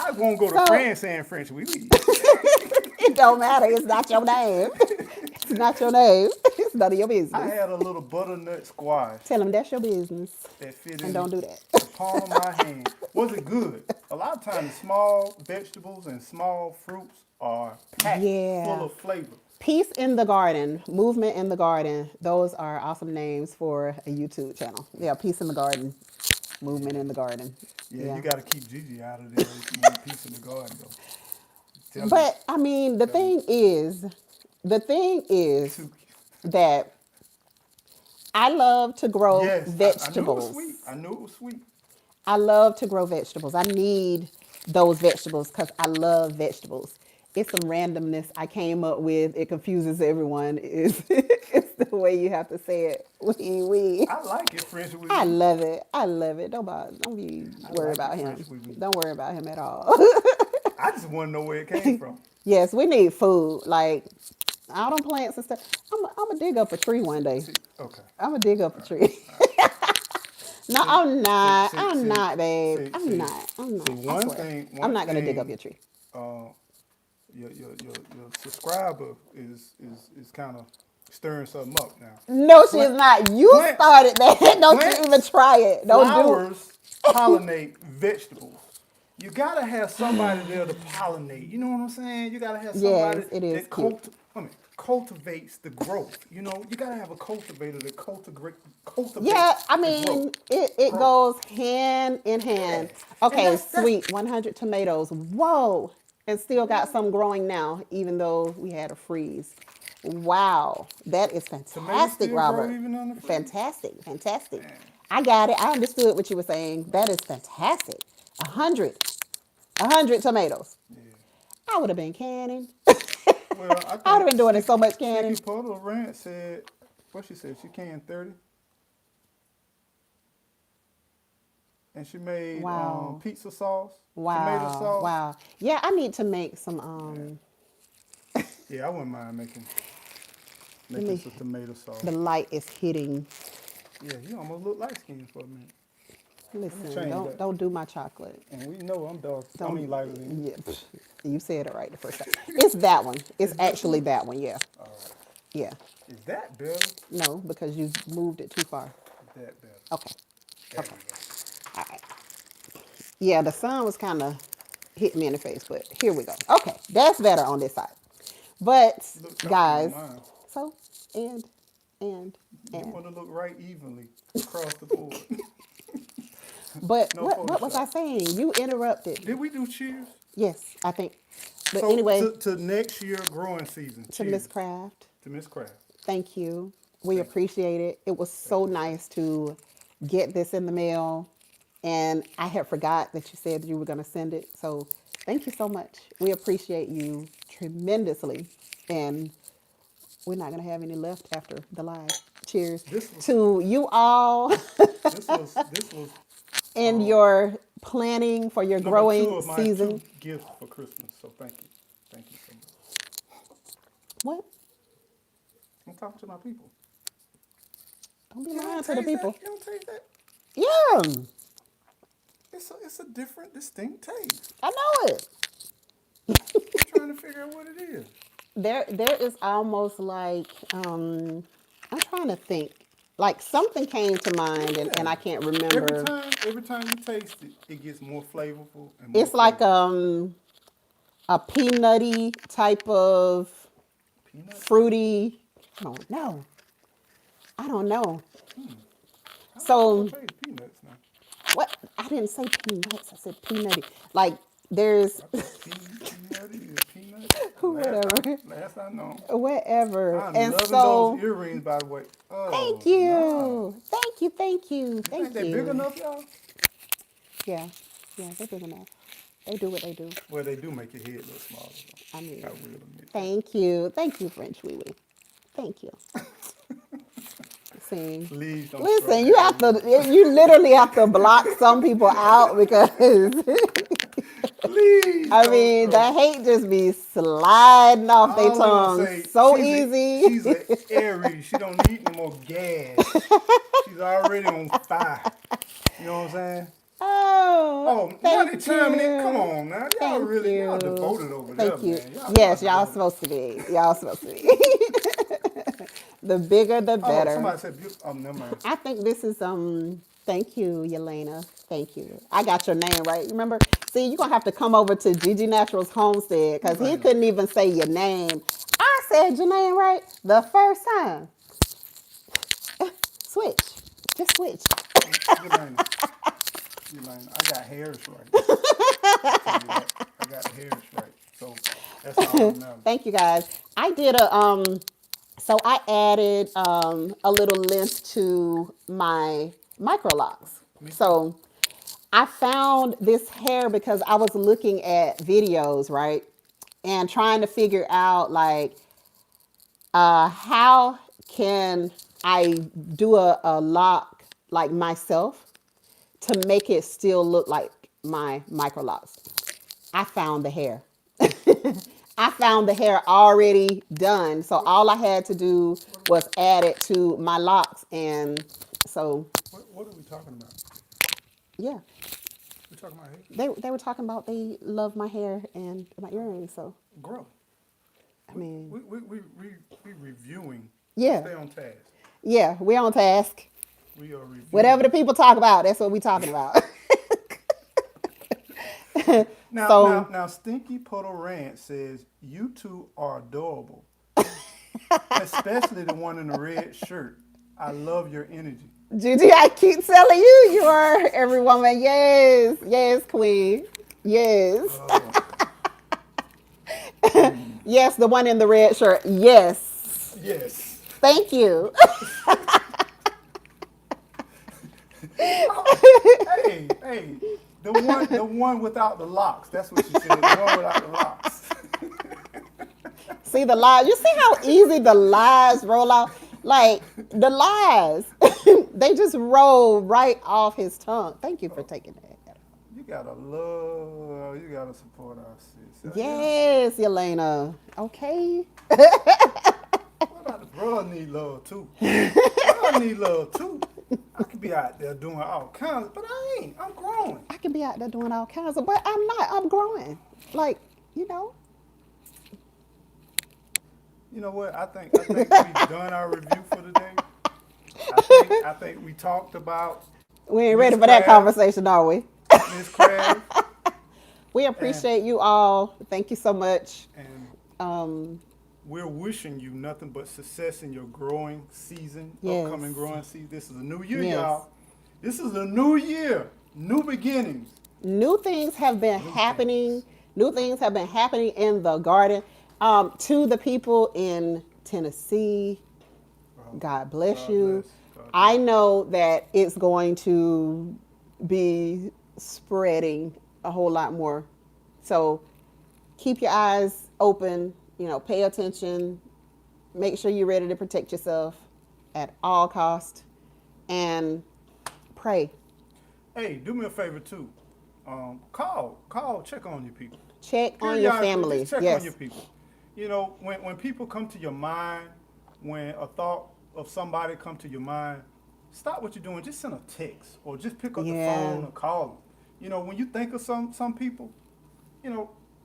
I won't go to So France saying French wee wee. it don't matter. It's not your name. It's not your name. It's none of your I business. had a little butternut squash Tell them that's your business. that fit And in don't do that. the palm of my hand. Was it good? A lot of times, small vegetables and small fruits are packed Yeah. full of flavor. Peace in the Garden, Movement in the Garden. Those are awesome names for a YouTube channel. Yeah, Peace in the Garden, Movement in the Garden. Yeah, you got to keep Gigi out of there if you want peace in the garden, though. Tell me. But I mean, the thing is that I love to grow Yes, I knew it was vegetables. sweet. I knew it was sweet. I love to grow vegetables. I need those vegetables because I love vegetables. It's some randomness I came up with. It confuses everyone. It's the way you have to say it. We. I like it, French wee I wee. love it. I love it. Don't be worried like about it, him. French wee wee. Don't worry about him at all. I just want to know where it came from. Yes, we need food. Like all them plants and stuff. I'm gonna dig up a tree one day. See, okay. I'm gonna dig up a tree. No, See, I'm not. see, I'm see, not, babe. see, I'm see. not. I'm not. See, I one swear. thing. I'm not gonna dig up your tree. Uh, your subscriber is kind of stirring something up now. No, she's Plant- not. You plant- started that. Don't plants- you even try it. Don't do. Flowers pollinate vegetables. You gotta have somebody there to pollinate. You know what I'm saying? You gotta have somebody Yes, it is that cute. cultivates the growth. You know, you gotta have a cultivator that cultivates. Yeah, I the mean, growth. it Growth. goes hand in hand. Yes. Okay, And that's- sweet, 100 tomatoes. Whoa. And still got some growing now, even though we had a freeze. Wow, that is fantastic, still Robert. grow even on the freeze? Fantastic, fantastic. I got it. I understood what you were saying. That is fantastic. 100, 100 tomatoes. Yeah. I would have been canning. Well, I I would think have been doing it so much Sticky canning. Puddle Ranch said, what she said, she canned 30 and she made Wow. pizza sauce, tomato Wow. sauce. Wow. Yeah, I need to make some Yeah, I wouldn't mind let making me some tomato sauce. the light is hitting. Yeah, you almost look light skinned for a minute. Listen, change don't that. don't do my chocolate. And we know I'm dark. I Don't mean lighter than you. yeah, pff, you said it right the first time. It's that one. It's Is this actually one? that one, yeah. All right. Yeah. Is that better? No, because you moved it too far. Is that better? Okay. There Okay. we go. All right. Yeah, the sun was kind of hitting me in the face, but here we go. Okay, that's better on this side. But You look choppy on guys, mine. so and and You and. want to look right evenly across the board. But No what was I Photoshop. saying? You interrupted. Did we do cheers? Yes, I think. But So anyway, to next year growing season. to Cheers Miss Craft, to Miss Craft. thank you. We Thank you. appreciate it. It was so nice to get this in the mail. And I had forgot that you said that you were going to send it. So thank you so much. We appreciate you tremendously. And we're not going to have any left after the live. Cheers This was to you all this was in your planning for your number 2 growing of my 2 season. gifts for Christmas. So thank you. Thank you so much. What? I'm talking to my people. Don't be You lying don't to the taste people. that? You don't taste that? Yeah, It's a different, distinct taste. I know it. I'm trying to figure out what it is. There is almost like I'm trying to think. Like something came to mind and I can't remember. Every time you taste it, it gets more flavorful and more. It's like flavorful. a peanutty type of Peanut. fruity. I don't know. I don't know. I So taste peanuts now. what? I didn't say peanuts. I said peanutty. Like there's I thought peanutty is peanut. whatever, Last I know. whatever. I'm And loving so those earrings, by the way. Oh, thank nice. you, thank you, thank you, You thank think they you. big enough, y'all? Yeah, yeah, they're big enough. They do what they do. Well, they do make your head look smaller. Though. I mean, I will admit. thank you, French Wee Wee. Thank you. See, Please don't. listen, you literally have to block some people out because Please. I don't mean throw- the hate just be sliding off their All I'm gonna tongue say, so she's easy. She's an Aries. She don't need no more gas. She's already on fire. You know what I'm saying? Oh, Oh, thank now they chiming in. you. Come on now. Y'all Thank really, y'all you. devoted over there, Thank you. man. Yes, y'all devoted. supposed to be. Y'all supposed to be. The bigger, the Oh, better. somebody said beautiful. Oh, never mind. I think this is thank you, Yelena. Thank you. I got your name right. Remember? See, you're gonna have to come over to Gigi Naturals Homestead because he Yelena. couldn't even say your name. I said your name right the first time. Switch. Just switch. Yelena. I got hairs right. I'll tell you that. I got hairs right. So that's all that matters. Thank you guys. I did so I added a little length to my micro locks. So I found this hair because I was looking at videos, right? And trying to figure out like how can I do a lock like myself to make it still look like my micro locks. I found the hair. I found the hair already done. So all I had to do was add it to my locks. And so, What are we talking about? yeah, We're talking about hair. they were talking about they love my hair and my earrings. So, Grow. I mean, We reviewing. Yeah. Stay on task. yeah, we're on task. We are reviewing. Whatever the people talk about, that's what we're talking about. Now, Stinky Puddle Ranch says, you two are adorable. Especially the one in the red shirt. I love your energy. Gigi, I keep telling you, you are every woman. Yes, yes, queen. Yes. Yes, the one in the red shirt. Yes. Yes. Thank you. Hey, the one without the locks. That's what she said. The one without the locks. See the lies. You see how easy the lies roll off? Like the lies, they just roll right off his tongue. Thank you for taking that. You gotta support our sis. Yes, Yelena. Okay. What about the brother need love too? I need love too. I could be out there doing all kinds, but I ain't. I'm growing. I can be out there doing all kinds of, but I'm not. I'm growing. Like, you know. You know what? I think we've done our review for today. I think we talked about We ain't Miss ready for that Craft. conversation, are we? Miss Crab We appreciate you all. Thank you so much. and Um, we're wishing you nothing but success in your growing season, Yes. upcoming growing season. This is a new year, Yes. y'all. This is a new year, new beginnings. new things have been happening. New things have been happening in the garden. To the people in Tennessee, God bless God you. bless. God I know that it's going to be spreading a whole lot more. So keep your eyes open, pay attention, make sure you're ready to protect yourself at all cost, and pray. Hey, do me a favor too. Call, check on your people. Check on your Periodically, family. just check Yes. on your people. You know, when people come to your mind, when a thought of somebody come to your mind, stop what you're doing. Just send a text or just pick up the Yeah. phone and call them. You know, when you think of some people,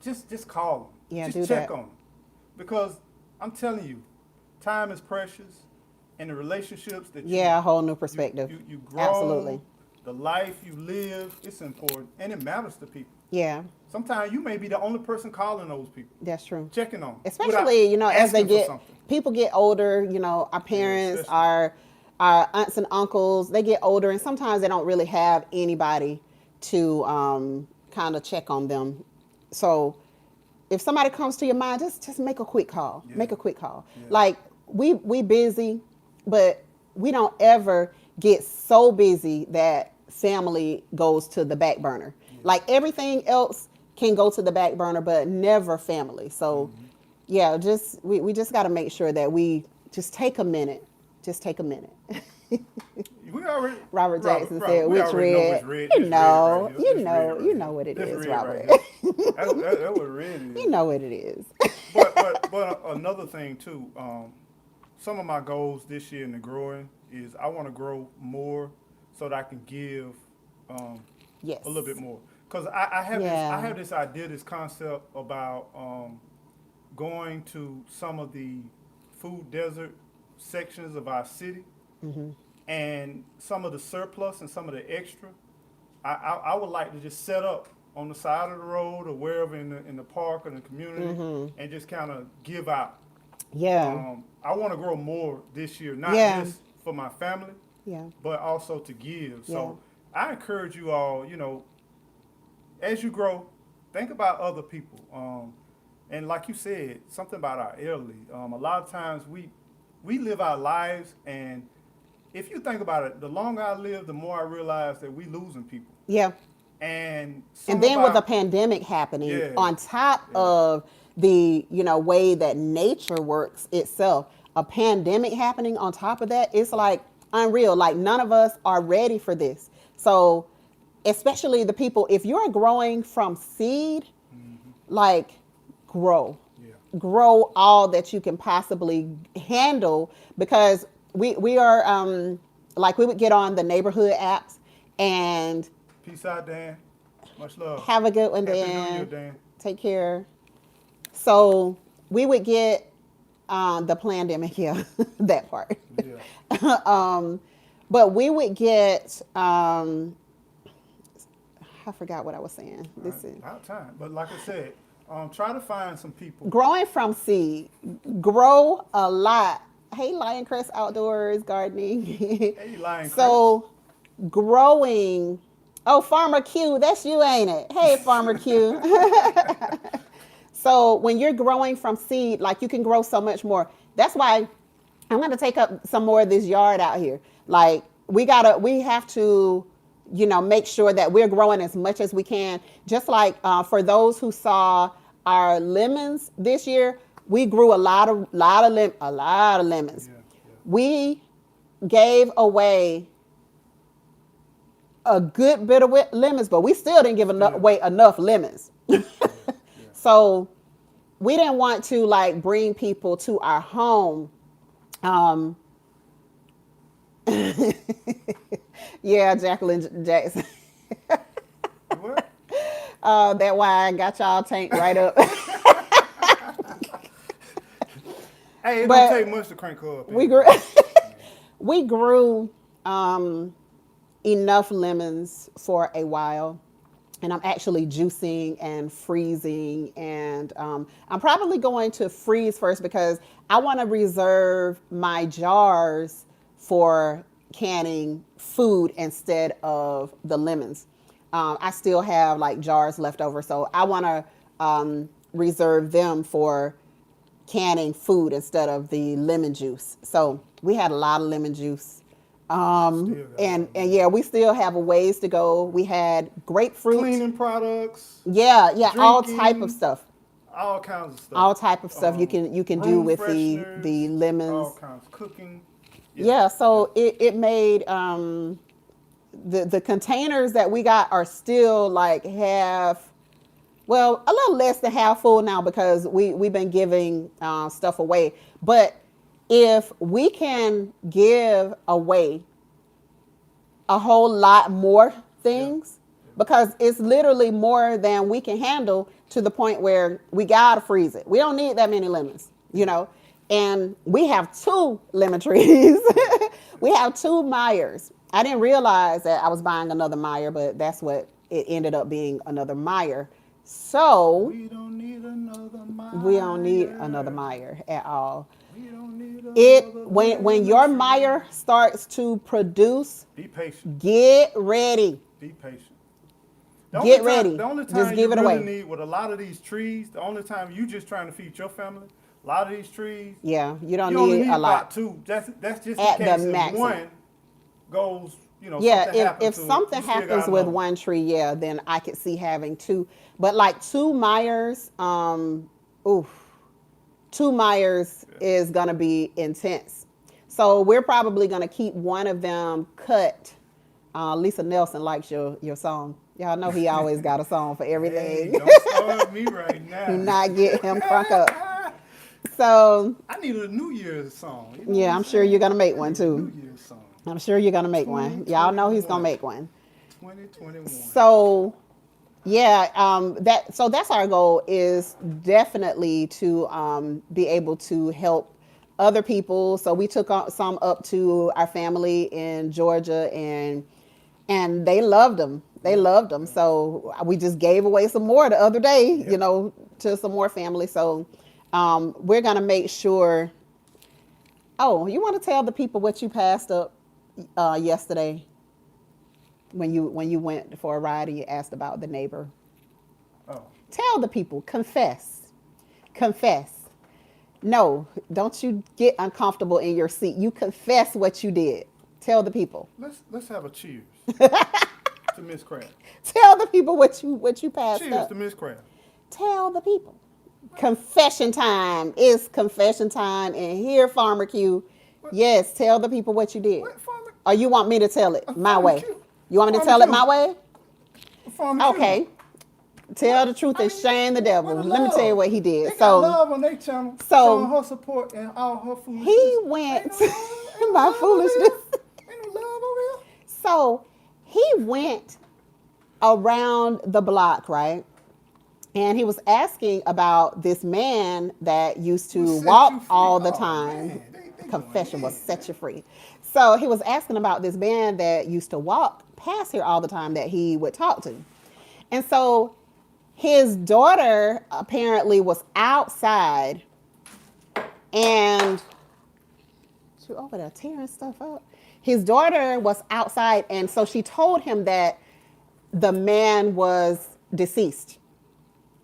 just call them. Yeah, just do check that. on them. Because I'm telling you, time is precious, and the relationships that Yeah, a whole new perspective. you grow, Absolutely. the life you live, it's important, and it matters to people. Yeah, Sometimes you may be the only person calling those people, that's true. checking on them. Especially, without as they asking for get, something. people get older, our parents, especially. our aunts and uncles, they get older, and sometimes they don't really have anybody to kind of check on them. So if somebody comes to your mind, just make a quick call. Yeah. Make a quick call. Yeah. Like we busy, but we don't ever get so busy that family goes to the back burner. Like everything else can go to the back burner, but never family. So yeah, we just got to make sure that we just take a minute. Just take a minute. We already, Robert Jackson said, we "Which already know red?" which red. You This know, red right here. This red right you here. know what it This is, red right Robert. here. That what red is. You know what it is. But another thing too, some of my goals this year in the growing is I want to grow more so that I can give Yes. a little bit more. Because I have Yeah. this idea, this concept about going to some of the food desert sections of our city, and some of the surplus and some of the extra. I would like to just set up on the side of the road or wherever in the park or in the community, and just kind of give out. Yeah. I want to grow more this year, not Yeah. just for my family, Yeah. but also to give. So Yeah. I encourage you all, as you grow, think about other people. And like you said, something about our elderly. A lot of times we live our lives, and if you think about it, the longer I live, the more I realize that we losing people. Yeah. And And then with the a pandemic happening Yeah. on top Yeah. of the way that nature works itself, a pandemic happening on top of that, it's like unreal. Like none of us are ready for this. So especially the people, if you're growing from seed, like grow. Yeah. Grow all that you can possibly handle, because we are like we would get on the neighborhood apps and Peace out, Dan. Much love. have a good one, Happy New Dan. Year, Dan. Take care. So we would get the pandemic, yeah, that part. Yeah. But we would get I forgot what I was saying. This is About time. But like I said, try to find some people. growing from seed. Grow a lot. Hey, Lion Crest Outdoors Gardening. Hey, Lion So growing. Oh, Farmer Q, that's you, ain't it? Hey, Farmer Q. So when you're growing from seed, like you can grow so much more. That's why I'm going to take up some more of this yard out here. Like we have to, make sure that we're growing as much as we can. Just like for those who saw our lemons this year, We grew a lot of lemons. Yeah, yeah. We gave away a good bit of lemons, but we still didn't give away enough lemons. Yeah, yeah. So we didn't want to like bring people to our home. Um, yeah, Jacqueline Jackson. What? That why I got y'all tanked right up. Hey, it But don't take much to crank her up. we grew we grew enough lemons for a while, and I'm actually juicing and freezing, and I'm probably going to freeze first because I want to reserve my jars for canning food instead of the lemons. I still have like jars left over, so I want to reserve them for canning food instead of the lemon juice. So we had a lot of lemon juice. And yeah, we still have a ways to go. We had grapefruit. Cleaning products, Yeah, all drinking, type of stuff. all kinds of stuff. All type of stuff you can do room with the fresheners, lemons. all kinds of cooking. Yeah, so it made the containers that we got are still like half, well, a little less than half full now because we've been giving stuff away. But if we can give away a whole lot more things, because it's literally more than we can handle to the point where we gotta freeze it. We don't need that many lemons, you know. And we have 2 lemon trees. We have 2 Meyers. I didn't realize that I was buying another Meyer, but that's what it ended up being, another Meyer. So We don't need another Meyer. we don't need another Meyer at all. We don't need It another when your lemon tree. Meyer starts to produce, Be patient. get ready. Be patient. Get ready. The only time Just give you it really away. need with a lot of these trees, the only time you just trying to feed your family, a lot of these trees, Yeah, you don't you only need need a about lot. 2. That's just At in the case if maximum. one goes, Yeah, something happens if to it, something you still happens got with another. one tree, yeah, then I could see having 2. But like 2 Meyers, oof, 2 Meyers is gonna be intense. So we're probably gonna keep one of them cut. Lisa Nelson likes your song. Y'all know he always got a song for Hey, everything. don't start me right now. Do not get him crunk up. So I need a New Year's song. You know yeah, what I'm sure you're gonna make one I need a too. New Year's song. I'm sure you're gonna make one. Y'all know he's gonna 2021. make one. 2021. So yeah, that's our goal, is definitely to be able to help other people. So we took some up to our family in Georgia, and they loved them. They loved them. So we just gave away some more the other day, Yep. to some more family. So we're gonna make sure. Oh, you want to tell the people what you passed up yesterday when you went for a ride and you asked about the neighbor? Oh, Tell the people. Confess. Confess. No, don't you get uncomfortable in your seat. You confess what you did. Tell the people. let's have a cheers to Miss Crab. Tell the people what you passed Cheers up. to Miss Crab. Tell the people. Confession time. It's confession time, and here, Farmer Q. Yes, tell the people what you did. What, Farmer? Or you want me to tell it my Farmer way? Q. You want me to Farmer tell it Q. my way? Farmer Q. Okay. Tell the truth and shame the devil. What a Let me tell you love. what he did. They got So love on their channel, so- showing her support and all her foolishness. he went Ain't no love- ain't no my love over foolishness. here. Ain't no love over here. So he went around the block, right? And he was asking about this man that used Who to set walk you free? all the Oh, time. man, they Confession going will in. set you free. So he was asking about this man that used to walk past here all the time that he would talk to. And so his daughter apparently was outside, and she over there tearing stuff up. His daughter was outside, and so she told him that the man was deceased,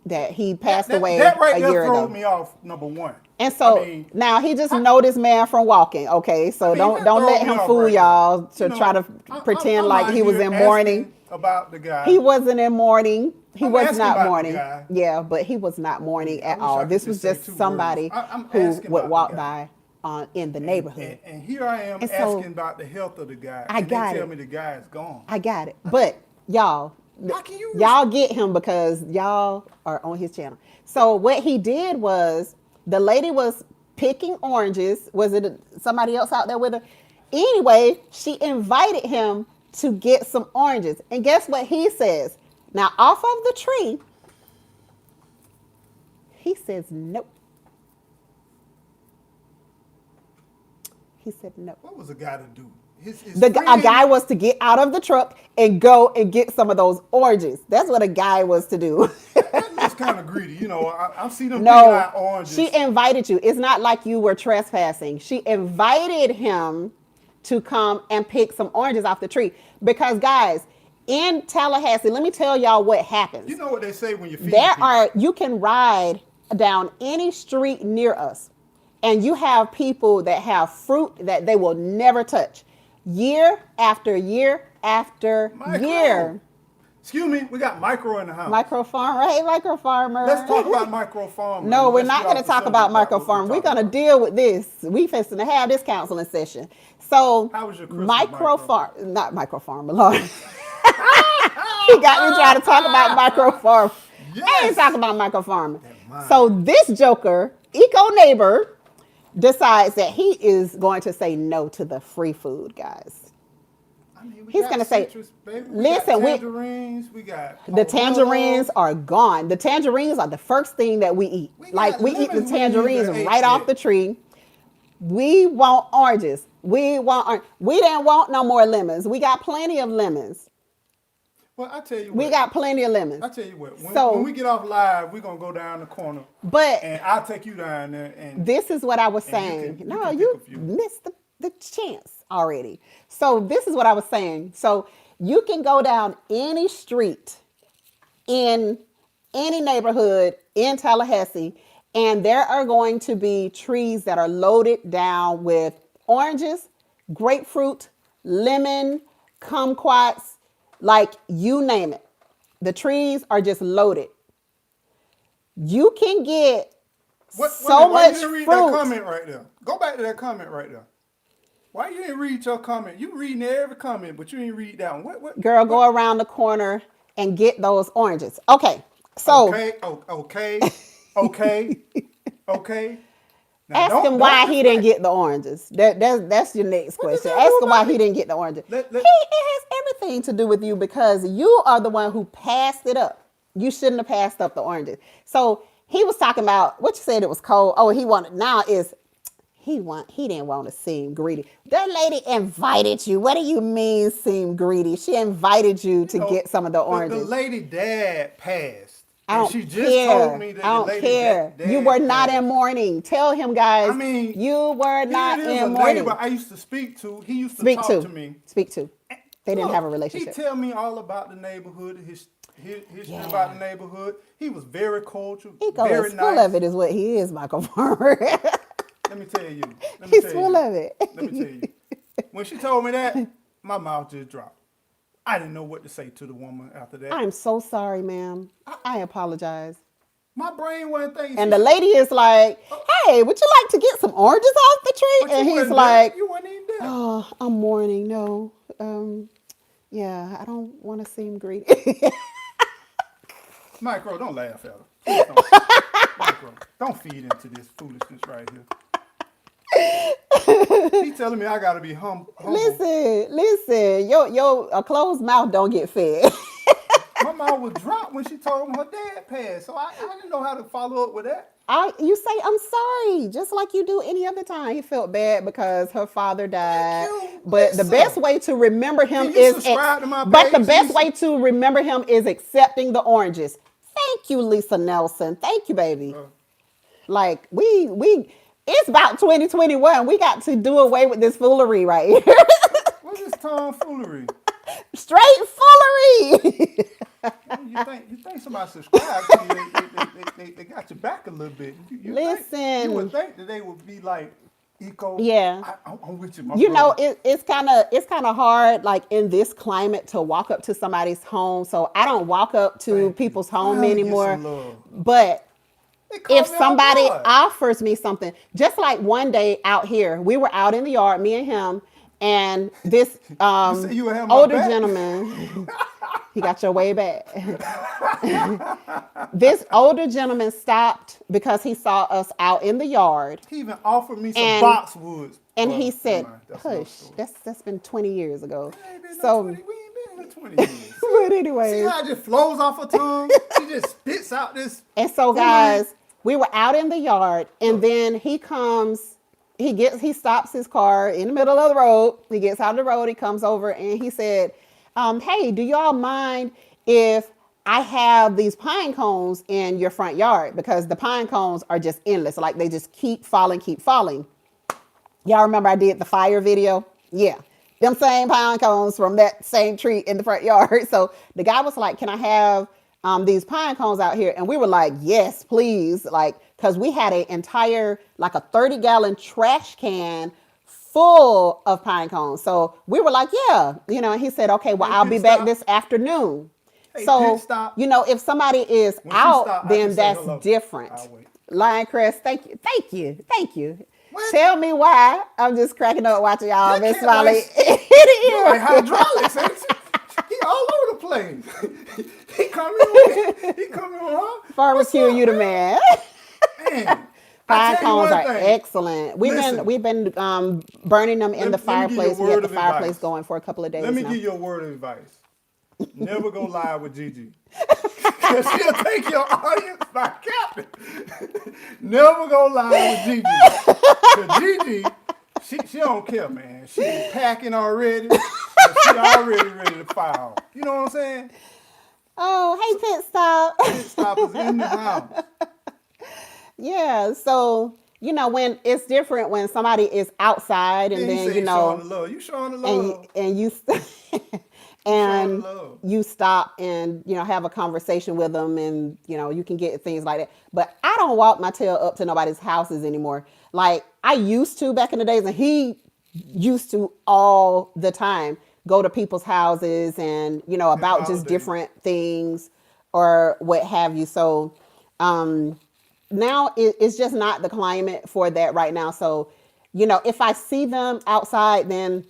that he passed away That right a there year throws ago. me off. Number one. And so I mean, now he just know this man from walking. Okay, so I mean, don't that don't throws let me him off fool right there. y'all You to try know, to pretend I'm like out he was here in mourning. asking about the guy. He wasn't in mourning. He I'm was asking not about the mourning. guy. Yeah, but he was not mourning I at wish I all. could This was just say just 2 words. somebody I'm who asking would about the walk guy. by in the And, neighborhood. and here I am And so asking about the health of the guy, I and they got tell it. me the guy is gone. I got it. But y'all, How can you? y'all get him because y'all are on his channel. So what he did was the lady was picking oranges. Was it somebody else out there with her? Anyway, she invited him to get some oranges. And guess what he says? Now off of the tree, he says nope. He said no. What was the guy to do? His A friend, guy was to get out of the truck and go and get some of those oranges. That's what a guy was to do. that looks kind of greedy. You know, I see them picking No, out oranges. she invited you. It's not like you were trespassing. She invited him to come and pick some oranges off the tree. Because, guys, in Tallahassee, let me tell y'all what happens. You know what they say when you feed There people. are, you can ride down any street near us, and you have people that have fruit that they will never touch. Year after year after Micro. year. Excuse me, we got Micro in the house. Micro farmer, hey, micro farmer. Let's talk about micro farming. No, we're Let's not get going to off the talk subject about micro what we're farm. We're talking going to about. deal with this. We fixing to have this counseling session. So, How was your Christmas, micro Micro? farm, not micro farm, Lord. He got me trying to talk about micro farm. I ain't Yes. talking about micro farming. mind. So this joker, eco neighbor, decides that he is going to say no to the free food, guys. I mean, we He's got gonna say, citrus, baby. listen, we got tangerines. We got The pomelo. tangerines are gone. The tangerines are the first thing that we eat. We Like got we eat the lemons we ain't tangerines even ate right off yet. the tree. We want oranges. We didn't want no more lemons. We got plenty of lemons. Well, I tell you what. We got plenty of lemons. I tell you what. So- When we get off live, we're gonna go down the corner, But and I'll take you down there. And this is what I was And saying. you No, can you pick a few. missed the chance already. So this is what I was saying. So you can go down any street in any neighborhood in Tallahassee, and there are going to be trees that are loaded down with oranges, grapefruit, lemon, kumquats, like you name it. The trees are just loaded. You can get so why much you didn't read fruit. that comment right there? Go back to that comment right there. Why you didn't read your comment? You reading every comment, but you didn't read that one. What? Girl, go around the corner and get those oranges. Okay, so Okay. Now, ask him why he didn't get the oranges. That's your next What does question. that do Ask him why about he me? didn't get the oranges. Let- It has everything to do with you because you are the one who passed it up. You shouldn't have passed up the oranges. So he was talking about what you said it was cold. Oh, he wanted now is he didn't want to seem greedy. That lady invited you. What do you mean seem greedy? She invited you to get some of the oranges. The lady dad passed. I and don't she just care. told me that I the don't lady care. dad You were not passed. in mourning. Tell him, guys. I mean, you were not Here it is, in a mourning. neighbor I used to speak to. He used to Speak talk to. to me. Speak to. They didn't Look, have a relationship. He tell me all about the neighborhood, his history Yeah. about the neighborhood. He was very cultured, Eco very is full nice. of it, is what he is, Michael Farmer. Let me tell you. He's full of it. Let me tell you. When she told me that, my mouth just dropped. I didn't know what to say to the woman after that. I'm so sorry, ma'am. I apologize. My brain wasn't thinking. And the lady is like, hey, would you like to get some oranges off the tree? But you And he's wasn't there. like, You wasn't even there. oh, I'm mourning. No. Yeah, I don't want to seem greedy. Micro, don't laugh at her. Please don't. Micro, don't feed into this foolishness right here. He telling me I gotta be humble. Listen. Your a closed mouth don't get fed. My mouth was dropped when she told me her dad passed, so I didn't know how to follow up with that. You say I'm sorry, just like you do any other time. He felt bad because her father died. you. But the Listen. best way to remember him Can you is subscribe to my but the page, best Lisa? way to remember him is accepting the oranges. Thank you, Lisa Nelson. Thank you, baby. Like we it's about 2021. We got to do away with this foolery right here. What's this tomfoolery? Straight foolery. You think somebody subscribed to you? They got your back a little bit. You would Listen, think that they would be like, Eco, yeah. I'm with you, my You know, brother. it's kind of hard, like in this climate, to walk up to somebody's home. So I don't walk up to Thank you. people's home Finally get anymore. some love. But It if caught me off somebody guard. offers me something, just like one day out here, we were out in the yard, me and him, and this You say you would have my older back? gentleman, he got your way back. This older gentleman stopped because he saw us out in the yard, He even offered me some and boxwoods. and Well, he never said, mind. That's another "Push." story. That's been 20 years ago. It ain't been no So, 20. We ain't been here 20 years. but See anyways, how it just flows off her tongue? She just spits out this and so foolery. guys, we were out in the yard, and Look, then he stops his car in the middle of the road. He gets out of the road, he comes over, and he said, "Hey, do y'all mind if I have these pine cones in your front yard? Because the pine cones are just endless. Like they just keep falling, keep falling." Y'all remember I did the fire video? Yeah. Them same pine cones from that same tree in the front yard. So the guy was like, "Can I have these pine cones out here?" And we were like, "Yes, please." Like, because we had an entire, like a 30-gallon trash can full of pine cones. So we were like, "Yeah." And he said, "Okay, well, hey, I'll be pit back stop. this afternoon." Hey, pit So, stop. if somebody is When she out, stop, I can then say that's hello. different. I'll wait. Lion Crest, thank you, thank you, thank you. What? Tell me why I'm just cracking up watching y'all That Miss cat Smiley like, in you like the ear. hydraulics, ain't you? He all over the place. He coming on. He coming on, huh? What's Barbecue, up, you the man? man. Man, I Pine tell you cones one are thing. excellent. We've been Listen, we've been burning them in the let me give you a fireplace. We had word the of fireplace advice. going for a couple of Let days me now. give you a word of advice. Never go live with Gigi. Cause she'll take your audience by captain. Never go live with Gigi. Cause Gigi, she don't care, man. She be packing already. And she already ready to fire. You know what I'm saying? Oh, hey, pit stop. Pit stoppers in the house. Yeah. So when it's different when somebody is outside, and Then he then say showing the love. You showing the and love. you You showing the and love. you stop and have a conversation with them, and you can get things like that. But I don't walk my tail up to nobody's houses anymore. Like I used to back in the days, and he used to all the time go to people's houses and Them about just holidays. different things or what have you. So now it's just not the climate for that right now. So, if I see them outside, then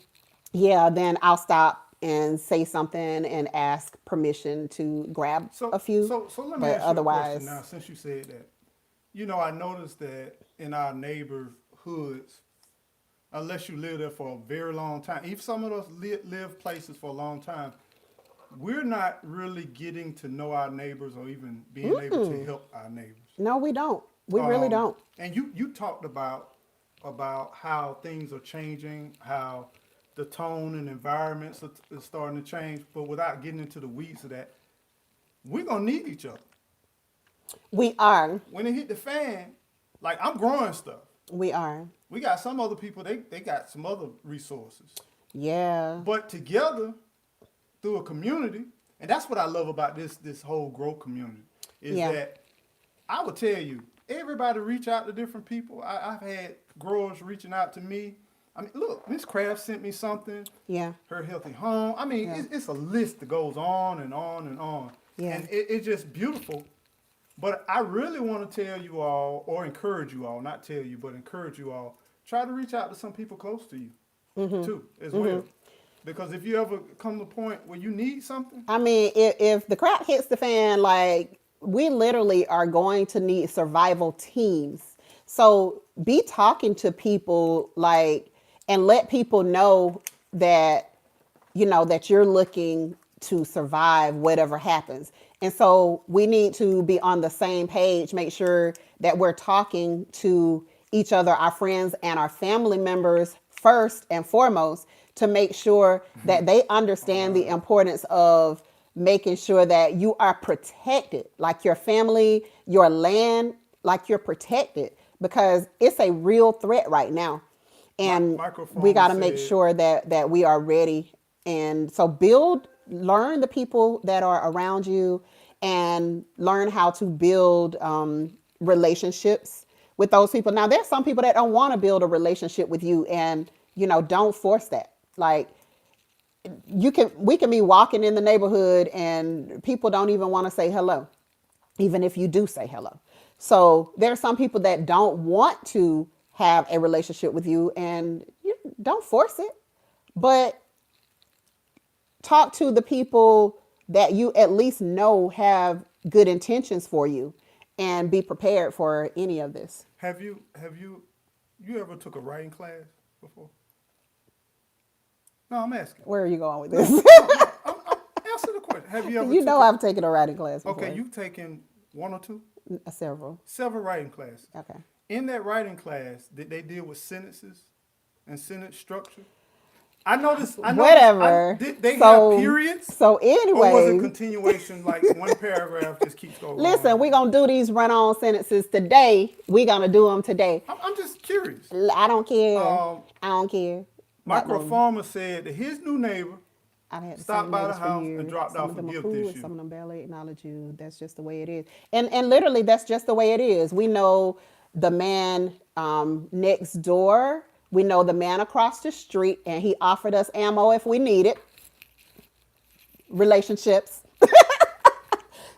yeah, then I'll stop and say something and ask permission to grab a few. So let me But ask you a question now, otherwise, since you said that. I noticed that in our neighborhoods, unless you live there for a very long time, even some of us live places for a long time, we're not really getting to know our neighbors or even being able to help our neighbors. no, we don't. We really don't. And you talked about how things are changing, how the tone and environments are starting to change, but without getting into the weeds of that, we're gonna need each other. We are. When it hit the fan, like I'm growing stuff. We are. We got some other people, they got some other resources. Yeah. But together, through a community, and that's what I love about this whole grow community, is Yeah. that I would tell you, everybody reach out to different people. I've had growers reaching out to me. I mean, look, Miss Craft sent me something. Yeah. Her Healthy Home. I mean, Yeah. it's a list that goes on and on and on. Yeah. And it's just beautiful. But I really want to tell you all, or encourage you all, not tell you, but encourage you all, try to reach out to some people close to you, too, as well. Because if you ever come to a point where you need something, I mean, if the crap hits the fan, like we literally are going to need survival teams. So be talking to people, like, and let people know that that you're looking to survive whatever happens. And so we need to be on the same page, make sure that we're talking to each other, our friends and our family members first and foremost, to make sure that they understand the importance of making sure that you are protected, like your family, your land, like you're protected, because it's a real threat right now. And we microphone got to make said, sure that we are ready. And so build learn the people that are around you and learn how to build relationships with those people. Now, there's some people that don't want to build a relationship with you, and don't force that. Like, we can be walking in the neighborhood and people don't even want to say hello, even if you do say hello. So there are some people that don't want to have a relationship with you, and you don't force it, but talk to the people that you at least know have good intentions for you, and be prepared for any of this. You ever took a writing class before? No, I'm asking. Where are you going with this? Answer the question. Have you ever? You know I've taken a writing class before. Okay, you've taken one or two? Several. Several writing classes. Okay. In that writing class, did they deal with sentences and sentence structure? I noticed. Whatever. Did they So- have periods? So Or was anyway, it continuation, like one paragraph just keeps going? listen, we're going to do these run-on sentences today. We're going to do them today. I'm just curious. I don't care. Um, I don't care. Microfarmer said that his new neighbor I've had the stopped same by the neighbors for house and years. dropped Some off of a them are gift cool, this and year. some of them barely acknowledge you. That's just the way it is. And literally, that's just the way it is. We know the man next door. We know the man across the street, and he offered us ammo if we need it. Relationships.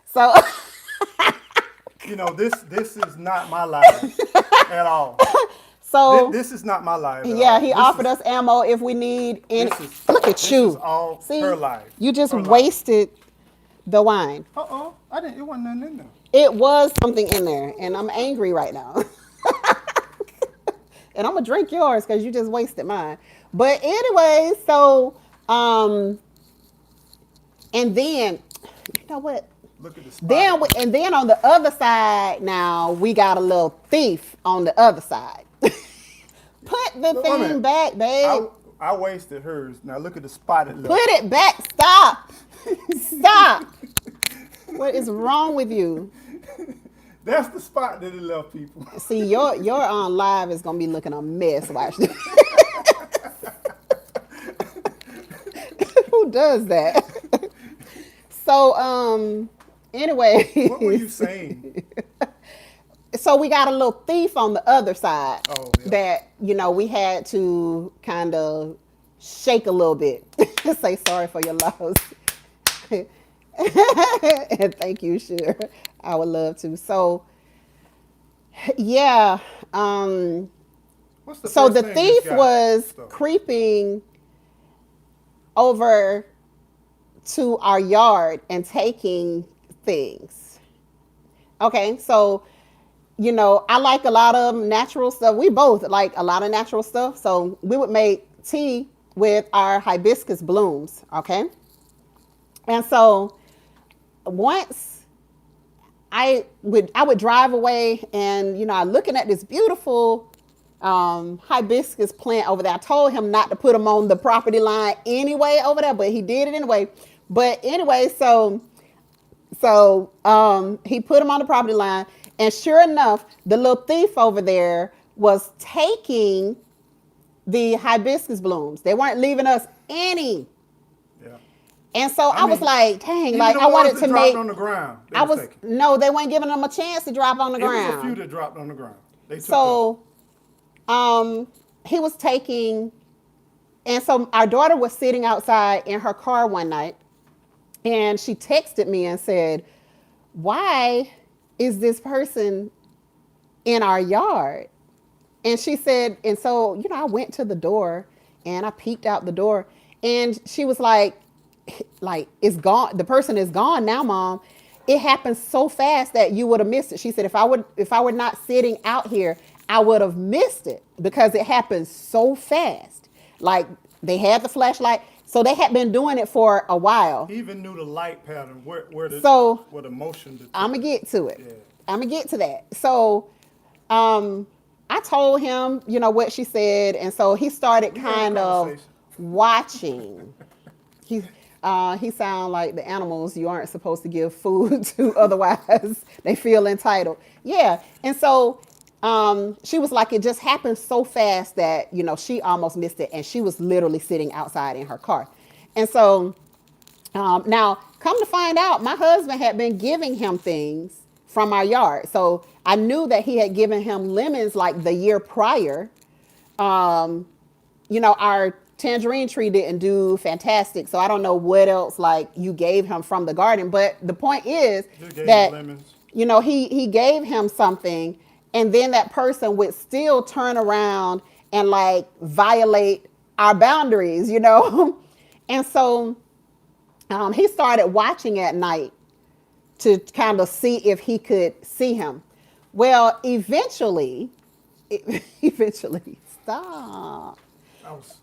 So This is not my life at all. so This is not my life. At yeah, all. he This offered is- us ammo if we need any. This is- Look at this you. is all See, her life. you just Her life. wasted the wine. I didn't. It wasn't nothing in there. It was something in there, and I'm angry right now. And I'm gonna drink yours because you just wasted mine. But anyway, so and then you know what? Look at the spot. Then on the other side, now we got a little thief on the other side. Put the Wait a thing minute. back, babe. I wasted hers. Now look at the spotted lip. Put it back. Stop. Stop. What is wrong with you? That's the spot that it left, people. See, your on live is gonna be looking a mess. Watch this. Who does that? So anyway. What were you saying? So we got a little thief on the other side Oh, yeah. that we had to kind of shake a little bit. Say sorry for your loss. And thank you, sure. I would love to. So yeah, What's the so first the thing thief this guy was stole? creeping over to our yard and taking things. Okay, so I like a lot of natural stuff. We both like a lot of natural stuff. So we would make tea with our hibiscus blooms. Okay, and so once I would drive away, and I'm looking at this beautiful hibiscus plant over there. I told him not to put them on the property line anyway over there, but he did it anyway. But anyway, so he put them on the property line, and sure enough, the little thief over there was taking the hibiscus blooms. They weren't leaving us any. Yeah. And so I was mean, like, dang, Even like the I wanted ones to that dropped make. on the ground. I was taken. no, they weren't giving them a chance to drop on the It was ground. a few that dropped on the ground. They took So, he was taking, and so our daughter was sitting outside in her car one night, and she texted me and said, "Why is this person in our yard?" And she said, and so, I went to the door and I peeked out the door, and she was like, it's gone. The person is gone now, Mom. It happened so fast that you would have missed it. She said, if I were not sitting out here, I would have missed it because it happened so fast. Like they had the flashlight. So they had been doing it for a while. He even knew the light pattern, where the motion. I'm going to get to it. Yeah. I'm going to get to that. So I told him, what she said. And so he started We had a kind of conversation. watching. He sound like the animals you aren't supposed to give food to, otherwise they feel entitled. Yeah. And so she was like, it just happened so fast that, she almost missed it. And she was literally sitting outside in her car. And so Now, come to find out, my husband had been giving him things from our yard. So I knew that he had given him lemons like the year prior. Um, our tangerine tree didn't do fantastic. So I don't know what else like you gave him from the garden. But the point is Just gave him that, lemons. he gave him something, and then that person would still turn around and like violate our boundaries. And so he started watching at night to kind of see if he could see him. Well, eventually, stop. I was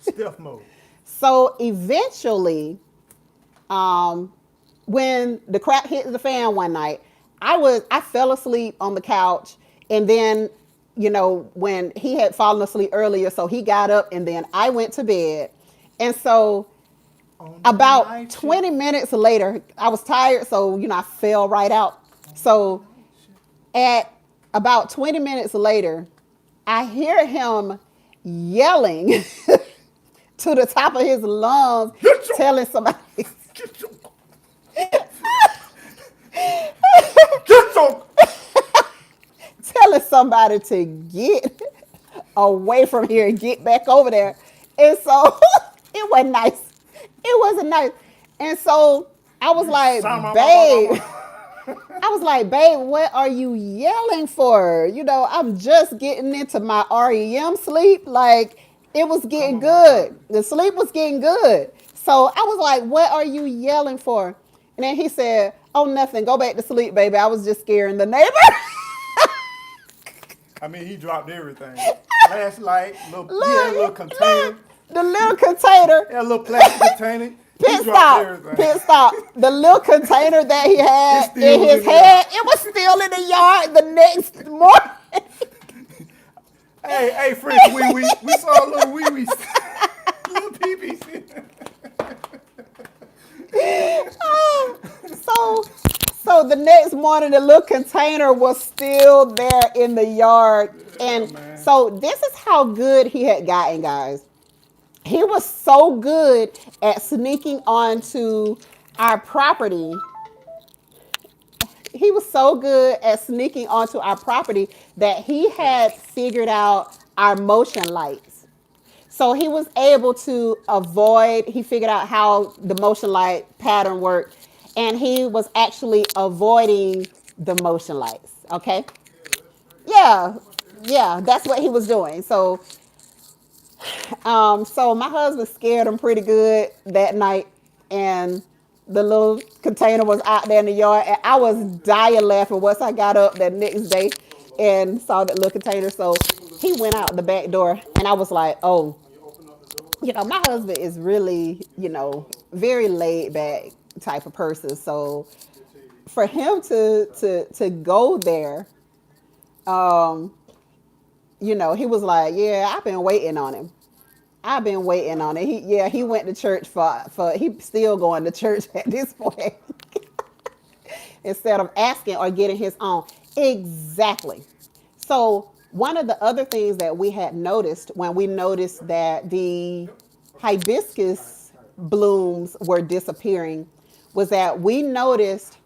stiff mode. So eventually, when the crap hit the fan one night, I fell asleep on the couch, and then, when he had fallen asleep earlier, so he got up, and then I went to bed, and so On the about night 20 minutes later, I was tired, so I fell right out. So at about 20 minutes later, I hear him yelling to the top of his lungs, telling somebody, Get your, get your. telling somebody to get away from here and get back over there. And so it wasn't nice. It wasn't nice. And so I was like, babe, what are you yelling for? I'm just getting into my REM sleep. Like, it was getting good. The sleep was getting good. So I was like, what are you yelling for? And then he said, oh, nothing. Go back to sleep, baby. I was just scaring the neighbor. I mean, he dropped everything. Flashlight, he had a little container. The little container. He had a little plastic container. Pit stop. The little container that he had in his head, it was still in the yard the next morning. Hey, French wee wee. We saw a little wee wee. Little pee-pees. So the next morning, the little container was still there in the yard. And so this is how good he had gotten, guys. He was so good at sneaking onto our property. He was so good at sneaking onto our property that he had figured out our motion lights. So he was able to he figured out how the motion light pattern worked, and he was actually avoiding the motion lights. Okay. Yeah. Yeah. That's what he was doing. So my husband scared him pretty good that night, and the little container was out there in the yard, and I was dying laughing once I got up that next day and saw that little container. So he went out the back door, and I was like, oh, my husband is really, very laid back type of person. So for him to go there, he was like, yeah, I've been waiting on him. I've been waiting on it. He went to church for he's still going to church at this point. Instead of asking or getting his own. Exactly. So one of the other things that we had noticed when we noticed that the hibiscus blooms were disappearing was that we noticed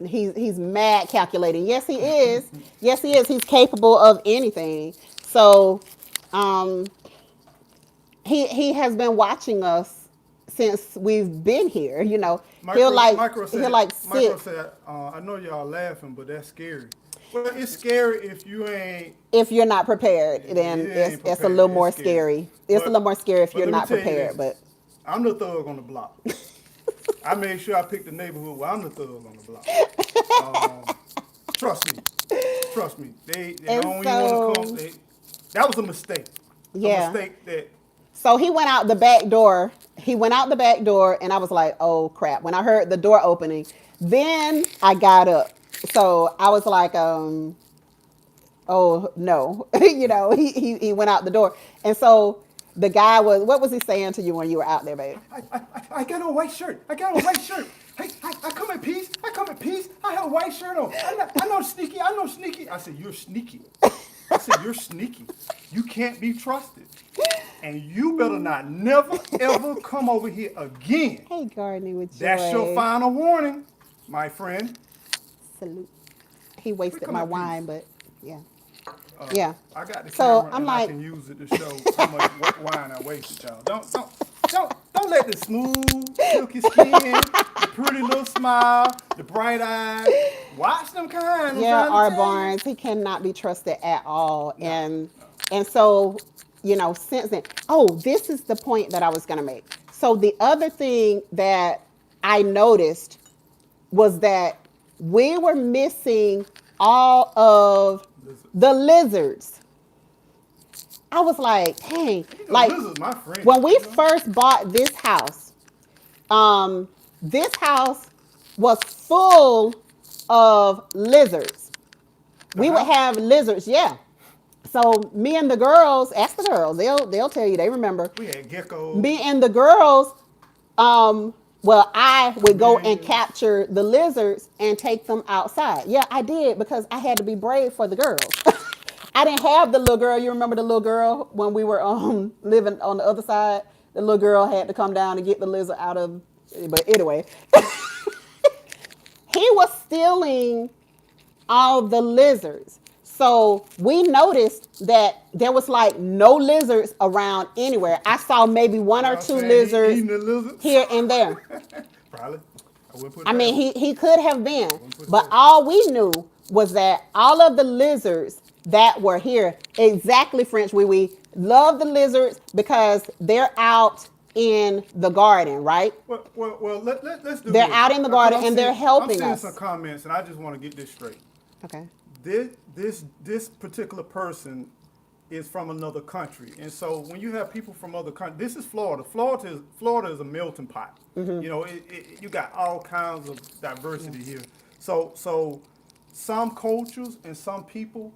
he's mad calculating. Yes, he is. Yes, he is. He's capable of anything. So he has been watching us since we've been here. Micro sit. said, I know y'all laughing, but that's scary. Well, it's scary if you're not prepared, then it's a little more scary. It's a little more scary if you're not prepared. But I'm the thug on the block. I made sure I picked the neighborhood where I'm the thug on the block. Trust me. They don't even want to come. That was a mistake. Yeah. A mistake that. So he went out the back door. And I was like, oh crap. When I heard the door opening, then I got up. So I was like, oh no. He went out the door. And so the guy what was he saying to you when you were out there, babe? I got on a white shirt. I come in peace. I have a white shirt on. I know sneaky. I said, you're sneaky. I said, you're sneaky. You can't be trusted. And you better not never, ever come over here again. Hey, gardening with That's your joy. final warning, my friend. Salute. He We wasted come my at wine, peace. but yeah. Yeah. I got the So camera I'm and I like, can use it to show how much wine I wasted, y'all. Don't let the smooth, silky skin, the pretty little smile, the bright eyes. Watch them kind. I'm yeah, trying to R. tell you. Barnes, he cannot be trusted at all. No, no. And so, since then, oh, this is the point that I was gonna make. So the other thing that I noticed was that we were missing all of Lizards. the lizards. I was like, dang, You know, like lizards, my friend. when we first bought this house, this house was full of lizards. The We would house. have lizards, yeah. So me and the girls, ask the girls, they'll tell you, they remember. We had geckos. Me and the girls, I would go and chameleons. capture the lizards and take them outside. Yeah, I did because I had to be brave for the girls. I didn't have the little girl. You remember the little girl when we were living on the other side? The little girl had to come down and get the lizard out of. But anyway, he was stealing all the lizards. So we noticed that there was like no lizards around anywhere. I saw maybe one You know or what I'm two saying? He lizards eating the lizards. here and there. Probably. I wouldn't put it I mean, past him. he could have been, Wouldn't put it but past him. all we knew was that all of the lizards that were here, exactly French, we love the lizards because they're out in the garden, right? Let's do They're this. out in the 'Cause garden and they're I'm helping seeing some us. comments, and I just want to get this straight. Okay. This particular person is from another country, and so when you have people from other countries, this is Florida. Florida is a melting pot. Mm-hmm. You know, you got all kinds of diversity here. So some cultures and some people,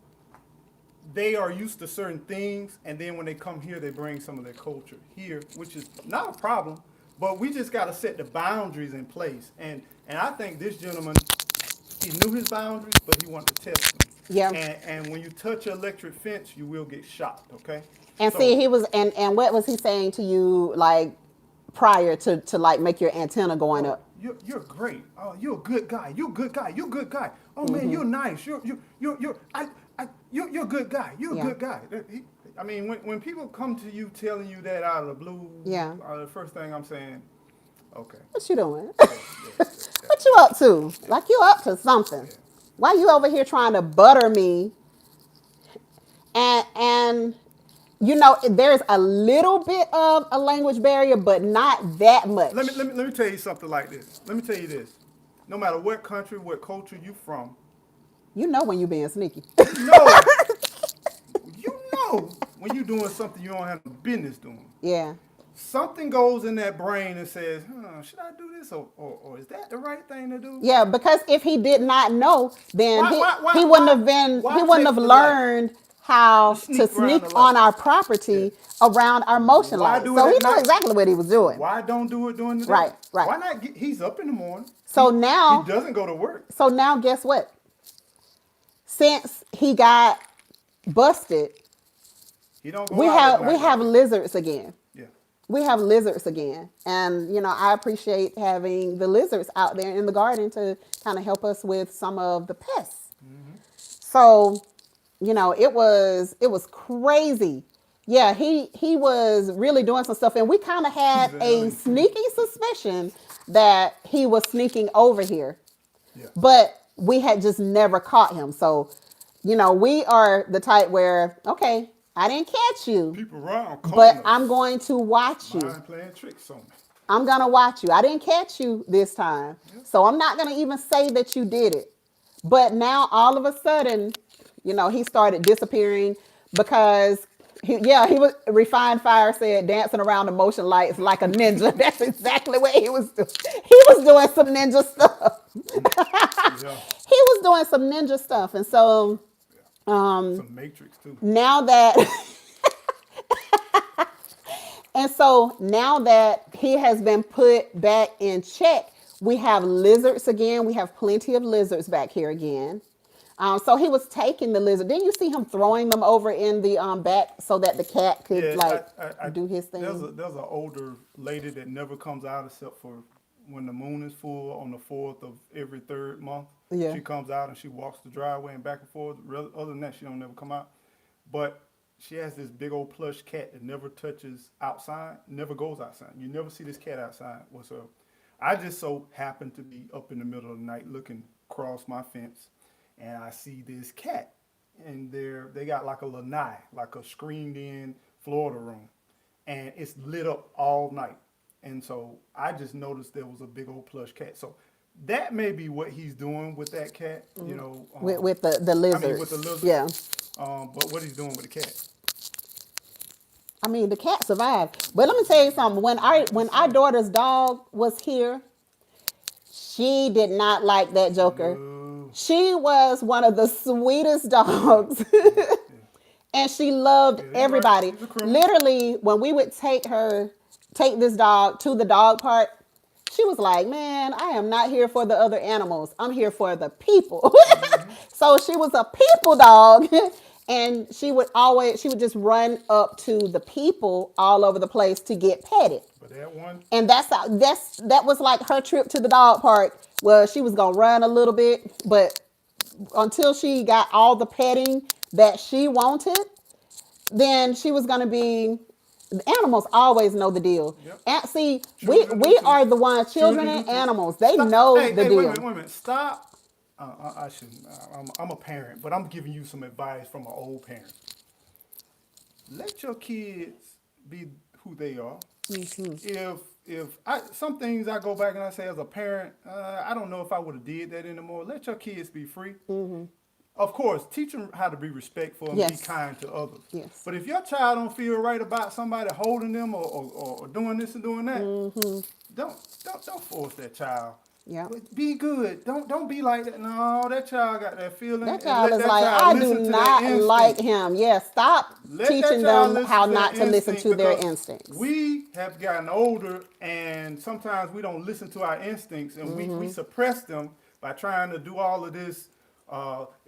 they are used to certain things, and then when they come here, they bring some of their culture here, which is not a problem. But we just got to set the boundaries in place, and I think this gentleman, he knew his boundaries, but he wanted to test them. Yeah. And when you touch an electric fence, you will get shocked. Okay. And see, So he was, and what was he saying to you, like prior to like make your antenna going up? you're great. Oh, you're a good guy. You're a good guy. You're a good guy. Oh man, Mm-hmm. you're nice. You're a good guy. You're a Yeah. good guy. I mean, when people come to you telling you that out of the blue, Yeah. the first thing I'm saying, okay, What you doing? yeah, yeah, What you up to? Like you up to something. yeah. Why you over here trying to butter me? And there's a little bit of a language barrier, but not that much. Let me tell you something like this. Let me tell you this. No matter what country, what culture you from, You know when you being sneaky. you know, you know when you're doing something you don't have no business doing. Yeah. Something goes in that brain and says, should I do this, or is that the right thing to do? Yeah, because if he did not know, then Why- he wouldn't have why he wouldn't take have the light? learned how To to sneak around sneak the on light. our property around our motion Why lights. do it So at he knew night? exactly what he was doing. Why don't do it during the day? Right, right. Why not he's up in the morning. So he, now he doesn't go to work. So now guess what? Since he got busted, He don't go we out have at night we have like that. lizards again. Yeah. We have lizards again. And I appreciate having the lizards out there in the garden to kind of help us with some of the pests. So, it was crazy. Yeah, he was really doing some stuff, and we kind of had a sneaky suspicion that he was sneaking over here. Yeah. But we had just never caught him. So, we are the type where, okay, I didn't catch you, People around but calling I'm us. going to watch you. Mind playing tricks on me. I'm going to watch you. I didn't catch you this time. So I'm not going to even say that you did it. But now all of a sudden, he started disappearing because he was Refined Fire said dancing around the motion lights like a ninja. That's exactly what he was doing. He was doing some ninja stuff. Yeah. He was doing some ninja stuff. And so Some Matrix too. now that he has been put back in check, we have lizards again. We have plenty of lizards back here again. So he was taking the lizard. Didn't you see him throwing them over in the back so that the cat could do his thing? There's an older lady that never comes out except for when the moon is full on the 4th of every 3rd month. Yeah. She comes out and she walks the driveway and back and forth. Other than that, she don't never come out. But she has this big old plush cat that never touches outside, never goes outside. You never see this cat outside whatsoever. I just so happen to be up in the middle of the night looking across my fence, and I see this cat, and they got like a lanai, like a screened-in Florida room, and it's lit up all night. And so I just noticed there was a big old plush cat. So that may be what he's doing with that cat, you know. With the lizard. I mean, with the lizard. Yeah. But what he's doing with the cat. I mean, the cat survived. But let me tell you something. When our daughter's dog was here, she did not like that joker. No. She was one of the sweetest dogs. And she loved everybody. She's a criminal. Literally, when we would take this dog to the dog park, she was like, man, I am not here for the other animals. I'm here for the people. So she was a people dog. And she would just run up to the people all over the place to get petted. But that one. And that was like her trip to the dog park. Well, she was gonna run a little bit, but until she got all the petting that she wanted, then she was gonna be. The animals always know the deal. Yep. And see, Children we do too. are the ones, children Children and do too. animals. They Stop. know Hey, the hey, deal. Wait a minute. Stop. I shouldn't. I'm a parent, but I'm giving you some advice from an old parent. Let your kids be who they are. Mm-hmm. If some things I go back and I say as a parent, I don't know if I would have did that anymore. Let your kids be free. Mm-hmm. Of course, teach them how to be respectful and Yes. be kind to others. Yes. But if your child don't feel right about somebody holding them or doing this and doing that, don't force that child. Yeah. But be good. Don't be like that. No, that child got that feeling. That and child let is that like, child I listen do to not their like instinct. him. Yeah, stop Let that teaching child them listen how to not their to listen instinct to their because instincts. We have gotten older, and sometimes we don't listen to our instincts, and we suppress them by trying to do all of this.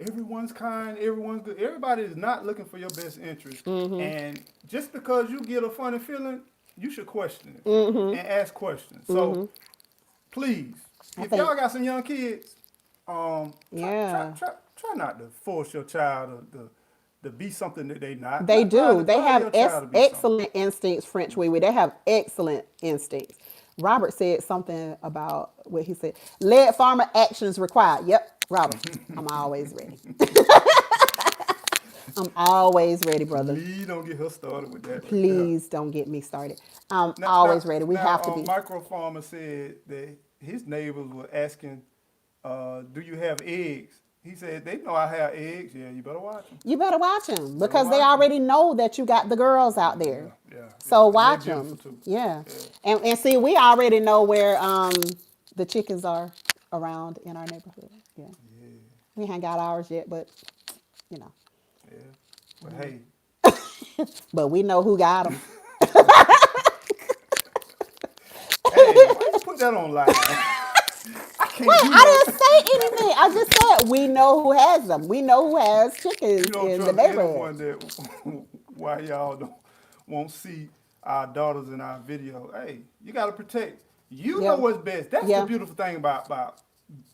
Everyone's kind, everyone's good. Everybody is not looking for your best interest. And just because you get a funny feeling, you should question it and ask questions. So please, if y'all got some young kids, try not to force your child to be something that they not. They Try do. to- They try have your child to be excellent instincts, French Wee Wee. They have excellent instincts. Robert said something about what he said. Lead farmer actions required. Yep, Robert. I'm always ready. I'm always ready, brother. Please don't get her started with that. Please don't get me started. I'm always ready. We have to be. Micro Farmer said that his neighbors were asking, do you have eggs? He said, they know I have eggs. Yeah, you better watch them. You better watch them because they watch 'em. already know that you got the girls out there. Yeah. So And watch they're them. beautiful, too. Yeah. And see, we already know where the chickens are around in our neighborhood. Yeah. We ain't got ours yet, but you know. Yeah. But hey, But we know who got them. why you put that on live? I can't Wait, do I that. didn't say anything. I just said we know who has them. We know who has chickens You don't in the trust neighborhood. anyone that why y'all won't see our daughters in our video. Hey, you got to protect. You know what's best. That's the beautiful thing about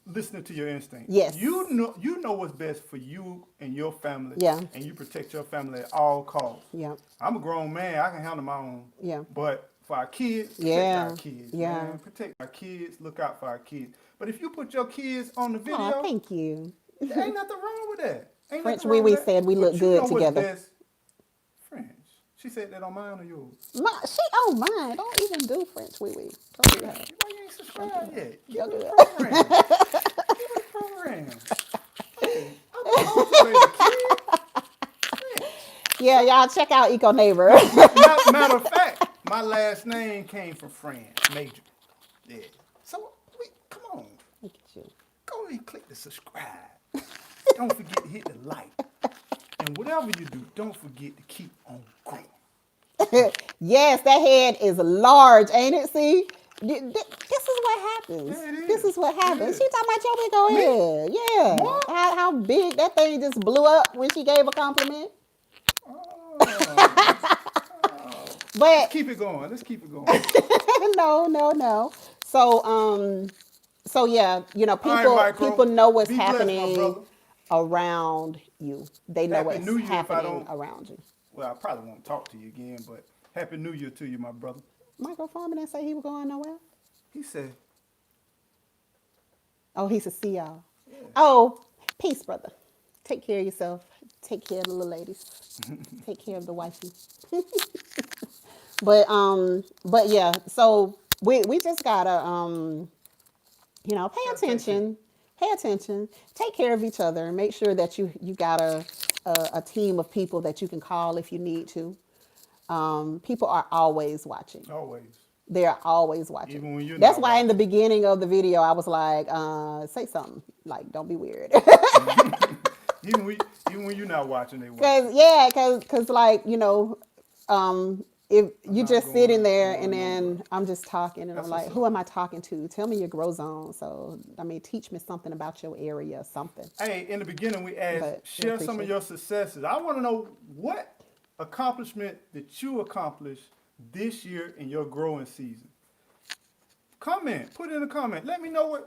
listening to your instinct. Yes. You know what's best for you and your family. Yeah. And you protect your family at all costs. Yeah. I'm a grown man. I can handle my own. Yeah. But for our kids, protect our kids. Yeah. Man. Protect our kids. Look out for our kids. But if you put your kids on the video, Oh, thank you. there ain't nothing wrong with that. Ain't French nothing Wee wrong Wee with that. said we But look you good know what's together. best. French. She said that on mine or yours. She on mine. Don't even do French Wee Wee. Don't do that. Why you ain't subscribed yet? Give Don't me do the program. Give me the program. Hey, I'm motivated, kid. Yeah, y'all check out Eco Neighbor. Matter of fact, my last name came from France, Major. Yeah. So, come on. Look at you. Go ahead and click the subscribe. Don't forget to hit the like. And whatever you do, don't forget to keep on growing. Yes, that head is large, ain't it? See? This is what happens. Yeah, it This is. is what It happens. is. She talking about your big old head. Yeah. What? How big that thing just blew up when she gave a compliment. Oh, let's But keep it going. Let's keep it going. no. So yeah, All right, people Micro. know what's Be blessed, my happening brother. around you. They know Happy what's New Year if I happening don't. around you. Well, I probably won't talk to you again, but Happy New Year to you, my brother. Michael Farmer didn't say he was going nowhere. He said, Oh, he said, see y'all. Oh, peace, brother. Take care of yourself. Take care of the little ladies. Take care of the wifey. But yeah, so we just gotta pay gotta take care. attention. Pay attention. Take care of each other. Make sure that you got a team of people that you can call if you need to. People are always watching. always. They're always watching. Even when you're That's not why in the watching. beginning of the video I was like, say something. Like, don't be weird. Even when you're not watching, they watch. Cause like, if you not just going- sitting there going and then nowhere. I'm just talking and That's I'm like, what's who am I talking to? Tell me your grow zone. So, I mean, teach me something about your area or something. Hey, in the beginning, we asked, But we share some of appreciate your successes. I want to know what accomplishment that you accomplished this year in your growing season. Comment, put in a comment. Let me know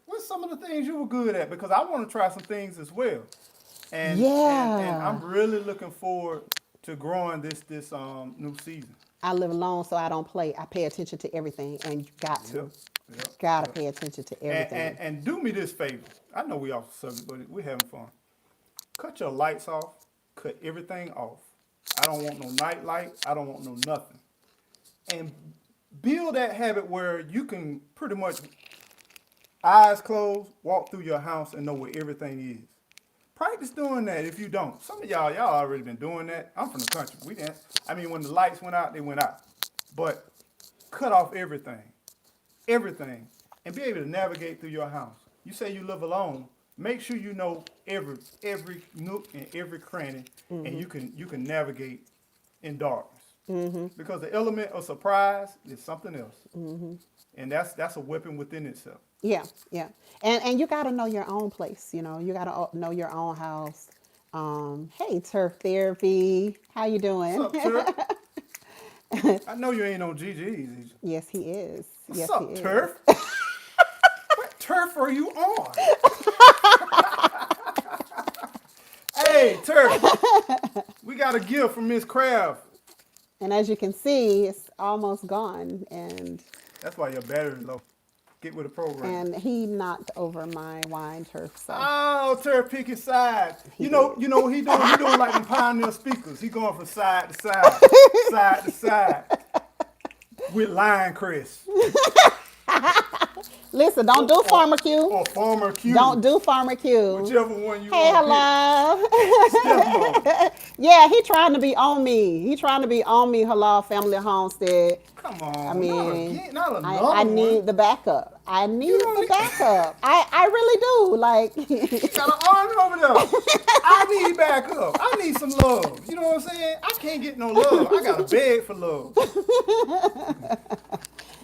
what's some of the things you were good at, because I want to try some things as well. And Yeah. I'm really looking forward to growing this new season. I live alone, so I don't play. I pay attention to everything, and you got to. Yep. Gotta pay attention to everything. And do me this favor. I know we off the subject, but we're having fun. Cut your lights off. Cut everything off. I don't want no night light. I don't want no nothing. And build that habit where you can pretty much eyes closed, walk through your house and know where everything is. Practice doing that if you don't. Some of y'all already been doing that. I'm from the country. We didn't. I mean, when the lights went out, they went out. But cut off everything. Everything. And be able to navigate through your house. You say you live alone. Make sure you know every nook and every cranny, and you can navigate in darkness. Because the element of surprise is something else, and that's a weapon within itself. Yeah. And you got to know your own place. You got to know your own house. Hey, Turf Therapy, how you doing? What's up, Turf? I know you ain't on GG's. Yes, he is. What's Yes, up, he is. Turf? What turf are you on? Hey, Turf. We got a gift from Miss Craft. And as you can see, it's almost gone, and That's why your battery low. Get with the program. he knocked over my wine turf. So Oh, Turf picking sides. You know what he doing? He doing like them Pioneer speakers. He going from side to side, side to side. With Lion Crest. listen, don't do Farmer Q. Or Farmer Q. Don't do Farmer Q. Whichever one you Hey, want. hello. Hello. Yeah, he trying to be on me. He trying to be on me. Hello, Family Homestead. Come on. I mean, not another I one. need the backup. I need don't the need- backup. I really do. Like, You got an army over there. I need backup. I need some love. You know what I'm saying? I can't get no love. I got to beg for love.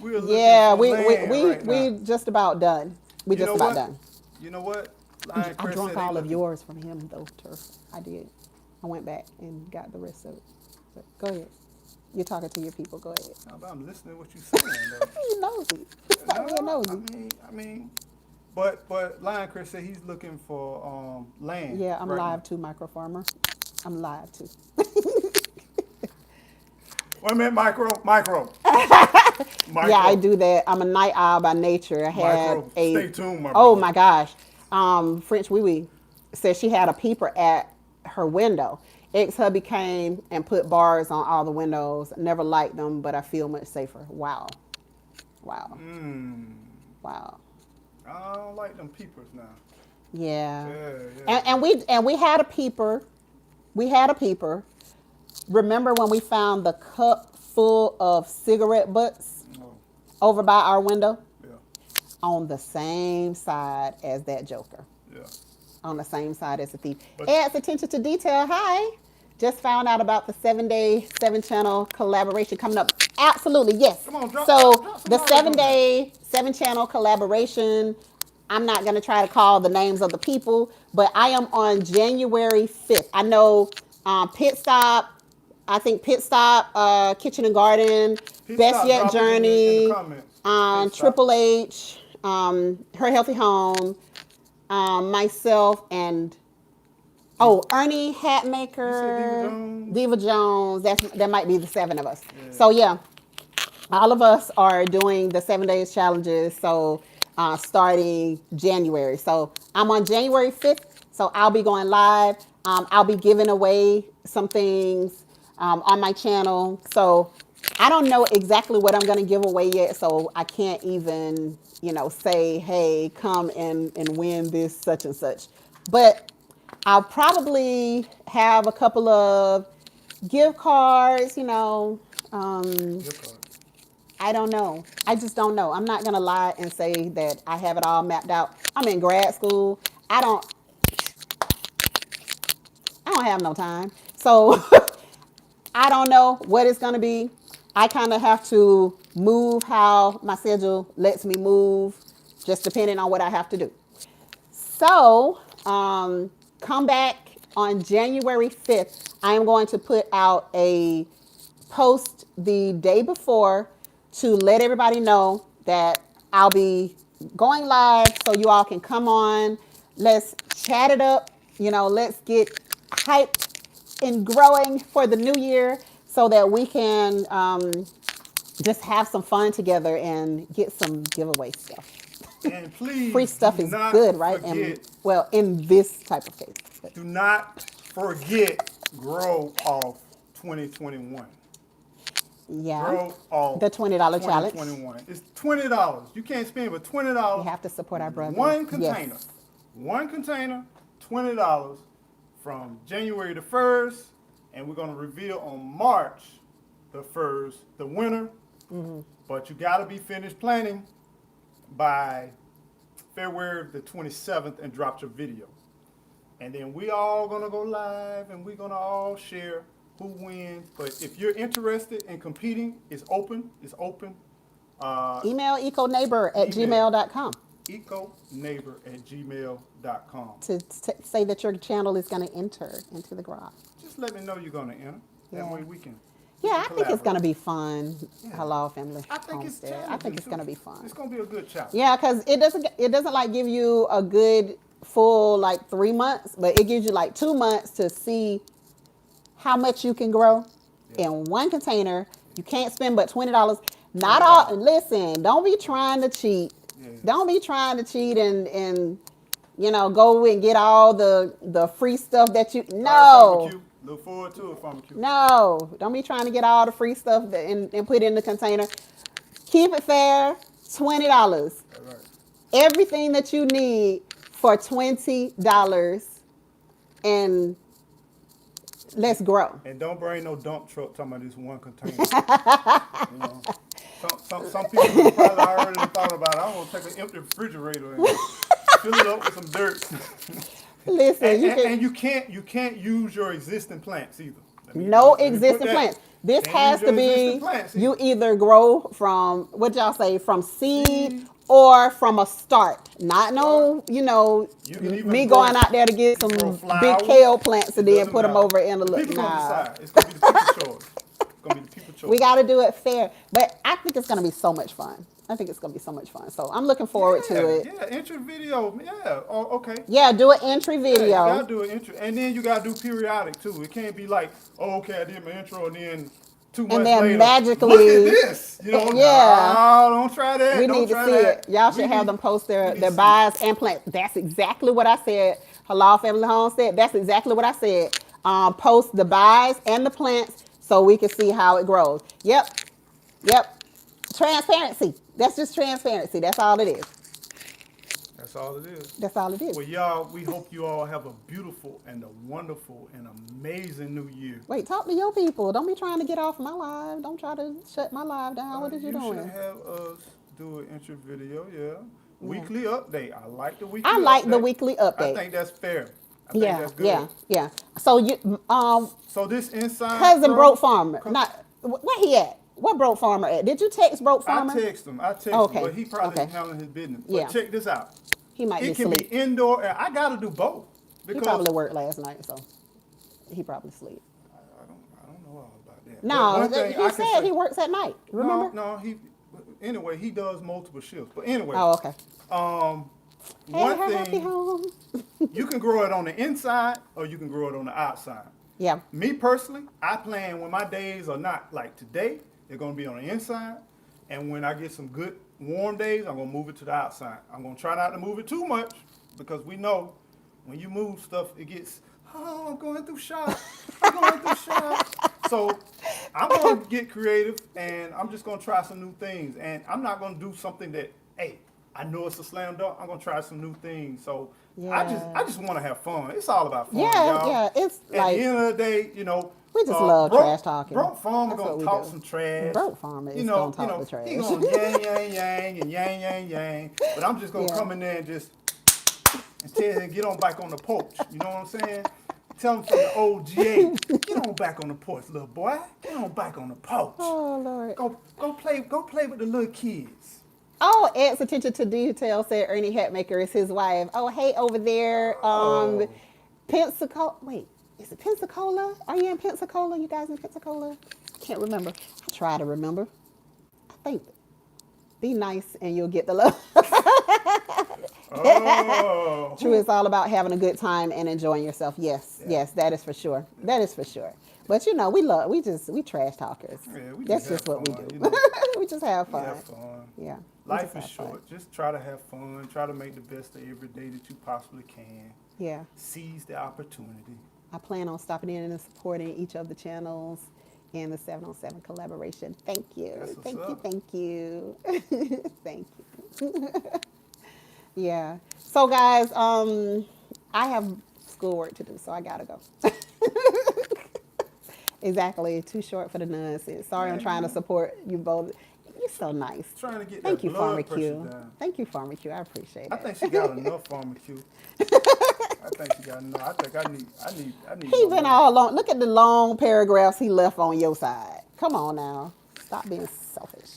We're looking yeah, for we land right now. just about done. We You just know about what? done. You know what? Lion I Crest drank said they all of looking- yours from him though, Turf. I did. I went back and got the rest of it. But go ahead. You're talking to your people. Go ahead. No, but I'm listening to what you're saying, though. You nosy. Stop being nosy. I mean, but Lion Chris said he's looking for land. Yeah, I'm right live now. too, Micro Farmer. I'm live too. Wait a minute, micro. Yeah, I do that. I'm a night owl by nature. I had Micro, a. stay tuned, my Oh brother. my gosh. French Wee Wee said she had a peeper at her window. Ex-hubby came and put bars on all the windows. Never liked them, but I feel much safer. Wow. Wow. Wow. I don't like them peepers now. Yeah. Yeah. And we had a peeper. We had a peeper. Remember when we found the cup full of cigarette butts Oh, over by our window? yeah, On the same side as that joker. yeah. On the same side as the thief. But- Adds attention to detail. Hi. Just found out about the 7-day, 7-channel collaboration coming up. Absolutely, yes. Come on, drop So some the knowledge on that. 7-day, 7-channel collaboration. I'm not going to try to call the names of the people, but I am on January 5th. I know Pit Stop, I think Pit Stop, Kitchen and Garden, Pit Best Stop, Yet drop it in the Journey, comments. Pit Stop. Triple H, Her Healthy Home, myself, and Ernie You said Diva Hatmaker, Jones? Diva Jones. That might be the 7 of us. Yeah. So yeah, all of us are doing the 7 days challenges. So starting January. So I'm on January 5th. So I'll be going live. I'll be giving away some things on my channel. So I don't know exactly what I'm going to give away yet. So I can't even, say, hey, come and win this such and such. But I'll probably have a couple of gift cards, Gift card. I don't know. I just don't know. I'm not going to lie and say that I have it all mapped out. I'm in grad school. I don't have no time. So I don't know what it's going to be. I kind of have to move how my schedule lets me move, just depending on what I have to do. So come back on January 5th. I am going to put out a post the day before to let everybody know that I'll be going live so you all can come on. Let's chat it up. Let's get hyped and growing for the new year so that we can just have some fun together and get some giveaway stuff. And please Free stuff do is not good, right? forget, In this type of case. But do not forget Grow Off 2021. yeah. Grow Off The $20 challenge. 2021. It's $20. You can't spend but $20. We have to support our brothers. One container. Yes. One container, $20 from January the 1st. And we're going to reveal on March the 1st the winner. Mm-hmm. But you got to be finished planning by February the 27th and drop your video. And then we all going to go live and we're going to all share who wins. But if you're interested in competing, it's open. It's open. Email econeighbor@gmail.com econeighbor@gmail.com. to say that your channel is going to enter into the garage. Just let me know you're going to enter. That Yeah. way we can. Yeah, I think it's going to collaborate. be fun. Yeah. Hello, family. I think it's Homestead. challenging, I think it's too. going to be fun. It's going to be a good challenge. Yeah, because it doesn't like give you a good full like 3 months, but it gives you like 2 months to see how much you can grow in one container. You can't spend but $20. Not all. And listen, don't be trying to cheat. Yeah. Don't be trying to cheat and go and get all the free stuff that you. No. Farmer Q. Look forward to it, Farmer Q. No, don't be trying to get all the free stuff and put it in the container. Keep it fair, $20. That's right. Everything that you need for $20, and let's grow. And don't bring no dump truck talking about this one container. You know, some people probably already thought about it. I want to take an empty refrigerator and fill it up with some dirt. Listen, And you can't use your existing plants either. no let me put existing that- plants. This Can't has use to your be, existing plants you either. either grow from, what y'all say, from seed or from a start. Not no, You can even me grow- going out there to get some grow big flowers. kale plants and It then doesn't put them matter. over in the The look. people gonna Nah. decide. It's gonna be the people's choice. It's gonna be the people's choice. We got to do it fair. But I think it's going to be so much fun. I think it's going to be so much fun. So I'm looking forward to it. Yeah, intro video. Yeah. Oh, okay. Yeah, do an entry Yeah, you video. gotta do an intro, and then you gotta do periodic too. It can't be like, oh, okay, I did my intro, and then 2 months then later, magically- look at this. Yeah. No, don't try that. We Don't need to try see that. it. Y'all We should have need- them post we their need to see buys and plants. That's exactly what I said. Halal Family Homestead. That's exactly what I said. Post the buys and the plants so we can see how it grows. Yep. Transparency. That's just transparency. That's all it is. That's all it is. That's all it is. Well, y'all, we hope you all have a beautiful and a wonderful and amazing new year. Wait, talk to your people. Don't be trying to get off my live. Don't try to shut my live down. What are you should doing? have us do an intro video, yeah. Weekly update. I like the weekly I like the update. weekly I update. think that's fair. I think Yeah, that's good. yeah, yeah. So you, So this inside cousin girl, Broke Farmer, not where he at? What Broke Farmer at? Did you text Broke I Farmer? text him. I text him, Okay, but he probably okay. handling his business. Yeah. But check this out. He might be It can be asleep. indoor, and I got to do both He because probably worked last night, so he probably sleep. I don't know all about that. But No, one thing he I can said say, he works at night. Remember? No, anyway, he does multiple shifts. But anyway, Oh, okay. Hey, one her happy thing, home. you can grow it on the inside or you can grow it on the outside. Yeah. Me personally, I plan when my days are not like today, they're gonna be on the inside. And when I get some good warm days, I'm gonna move it to the outside. I'm gonna try not to move it too much because we know when you move stuff, it gets, oh, I'm going through shock. I'm going through shock. So I'm gonna get creative and I'm just gonna try some new things. And I'm not gonna do something that, hey, I know it's a slam dunk. I'm gonna try some new things. So I just want to have fun. It's all about fun, Yeah, y'all. yeah. It's At like the end of the day, you know, we just love trash talking. Broke Farmer That's what gonna we talk do. some trash. Broke Farmer is gonna talk the trash. He gonna yang and yang. But I'm just gonna Yeah. come in there and just and tell him get on back on the porch. You know what I'm saying? Tell him from the old GA, get on back on the porch, little boy. Get on back on the porch. Oh Lord. Go play with the little kids. Oh, Ed's attention to detail said Ernie Hatmaker is his wife. Oh, hey, over there, Oh. Pensacola. Wait, is it Pensacola? Are you in Pensacola? You guys in Pensacola? I can't remember. I try to remember. I think. Be nice and you'll get the love. Oh. True, it's all about having a good time and enjoying yourself. Yes, yes, that is for sure. That is for sure. But you know, we trash talkers. Yeah, we That's just just have what we fun, do. you know. We just have We fun. have fun. Yeah. we Life just is have fun. short. Just try to have fun. Try to make the best of every day that you possibly can. Yeah. Seize the opportunity. I plan on stopping in and supporting each of the channels in the 7-on-7 collaboration. Thank you. That's what's Thank you. up. Thank you. Thank you. Yeah. So guys, I have schoolwork to do, so I gotta go. Exactly. Too short for the nonsense. Sorry, I'm trying to support you both. You're so nice. Trying to get Thank that you, Farmer blood pressure Q. down. Thank you, Farmer Q. I appreciate it. I think she got enough Farmer Q. I think she got enough. I think I need He more been money. all long. Look at the long paragraphs he left on your side. Come on now. Stop being selfish.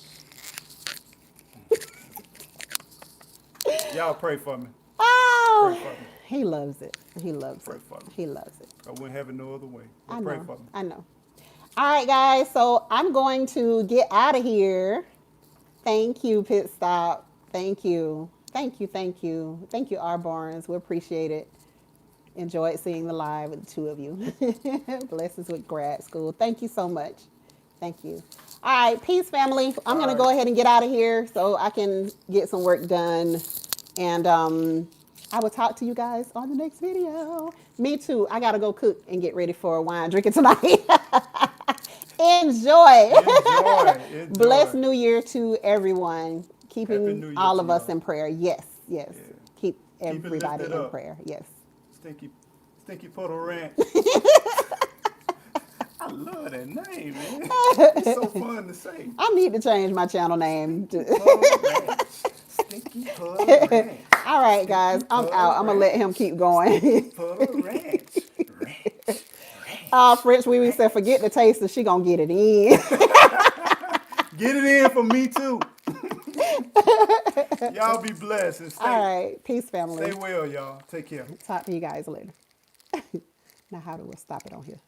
Y'all pray for me. Oh, Pray for me. he loves it. He loves Pray it. for me. He loves it. I wouldn't have it no other way. But I pray know. for me. I know. All right, guys. So I'm going to get out of here. Thank you, Pit Stop. Thank you. Thank you. Thank you. Thank you, R. Barnes. We appreciate it. Enjoyed seeing the live with the two of you. Blessings with grad school. Thank you so much. Thank you. All right, peace, family. I'm going to go ahead and get out of here so I can get some work done. And I will talk to you guys on the next video. Me too. I got to go cook and get ready for wine drinking tonight. Enjoy. Enjoy. Blessed New Year to everyone. Happy Keeping New Year all to of us y'all. in prayer. Yes, yes. Yeah. Keep it everybody lifted in up. prayer. Yes. Stinky Puddle Ranch. I love that name, man. It's so fun to say. I need to change my channel name. Puddle Ranch. Stinky Puddle Ranch. All right, guys. I'm out. I'm going to let him keep going. Puddle Ranch. French Wee said, forget the taster. She going to get it in. Get it in for me too. Y'all be blessed and All right. Peace, family. stay well, y'all. Take care. Talk to you guys later. Now, how do we stop it on here?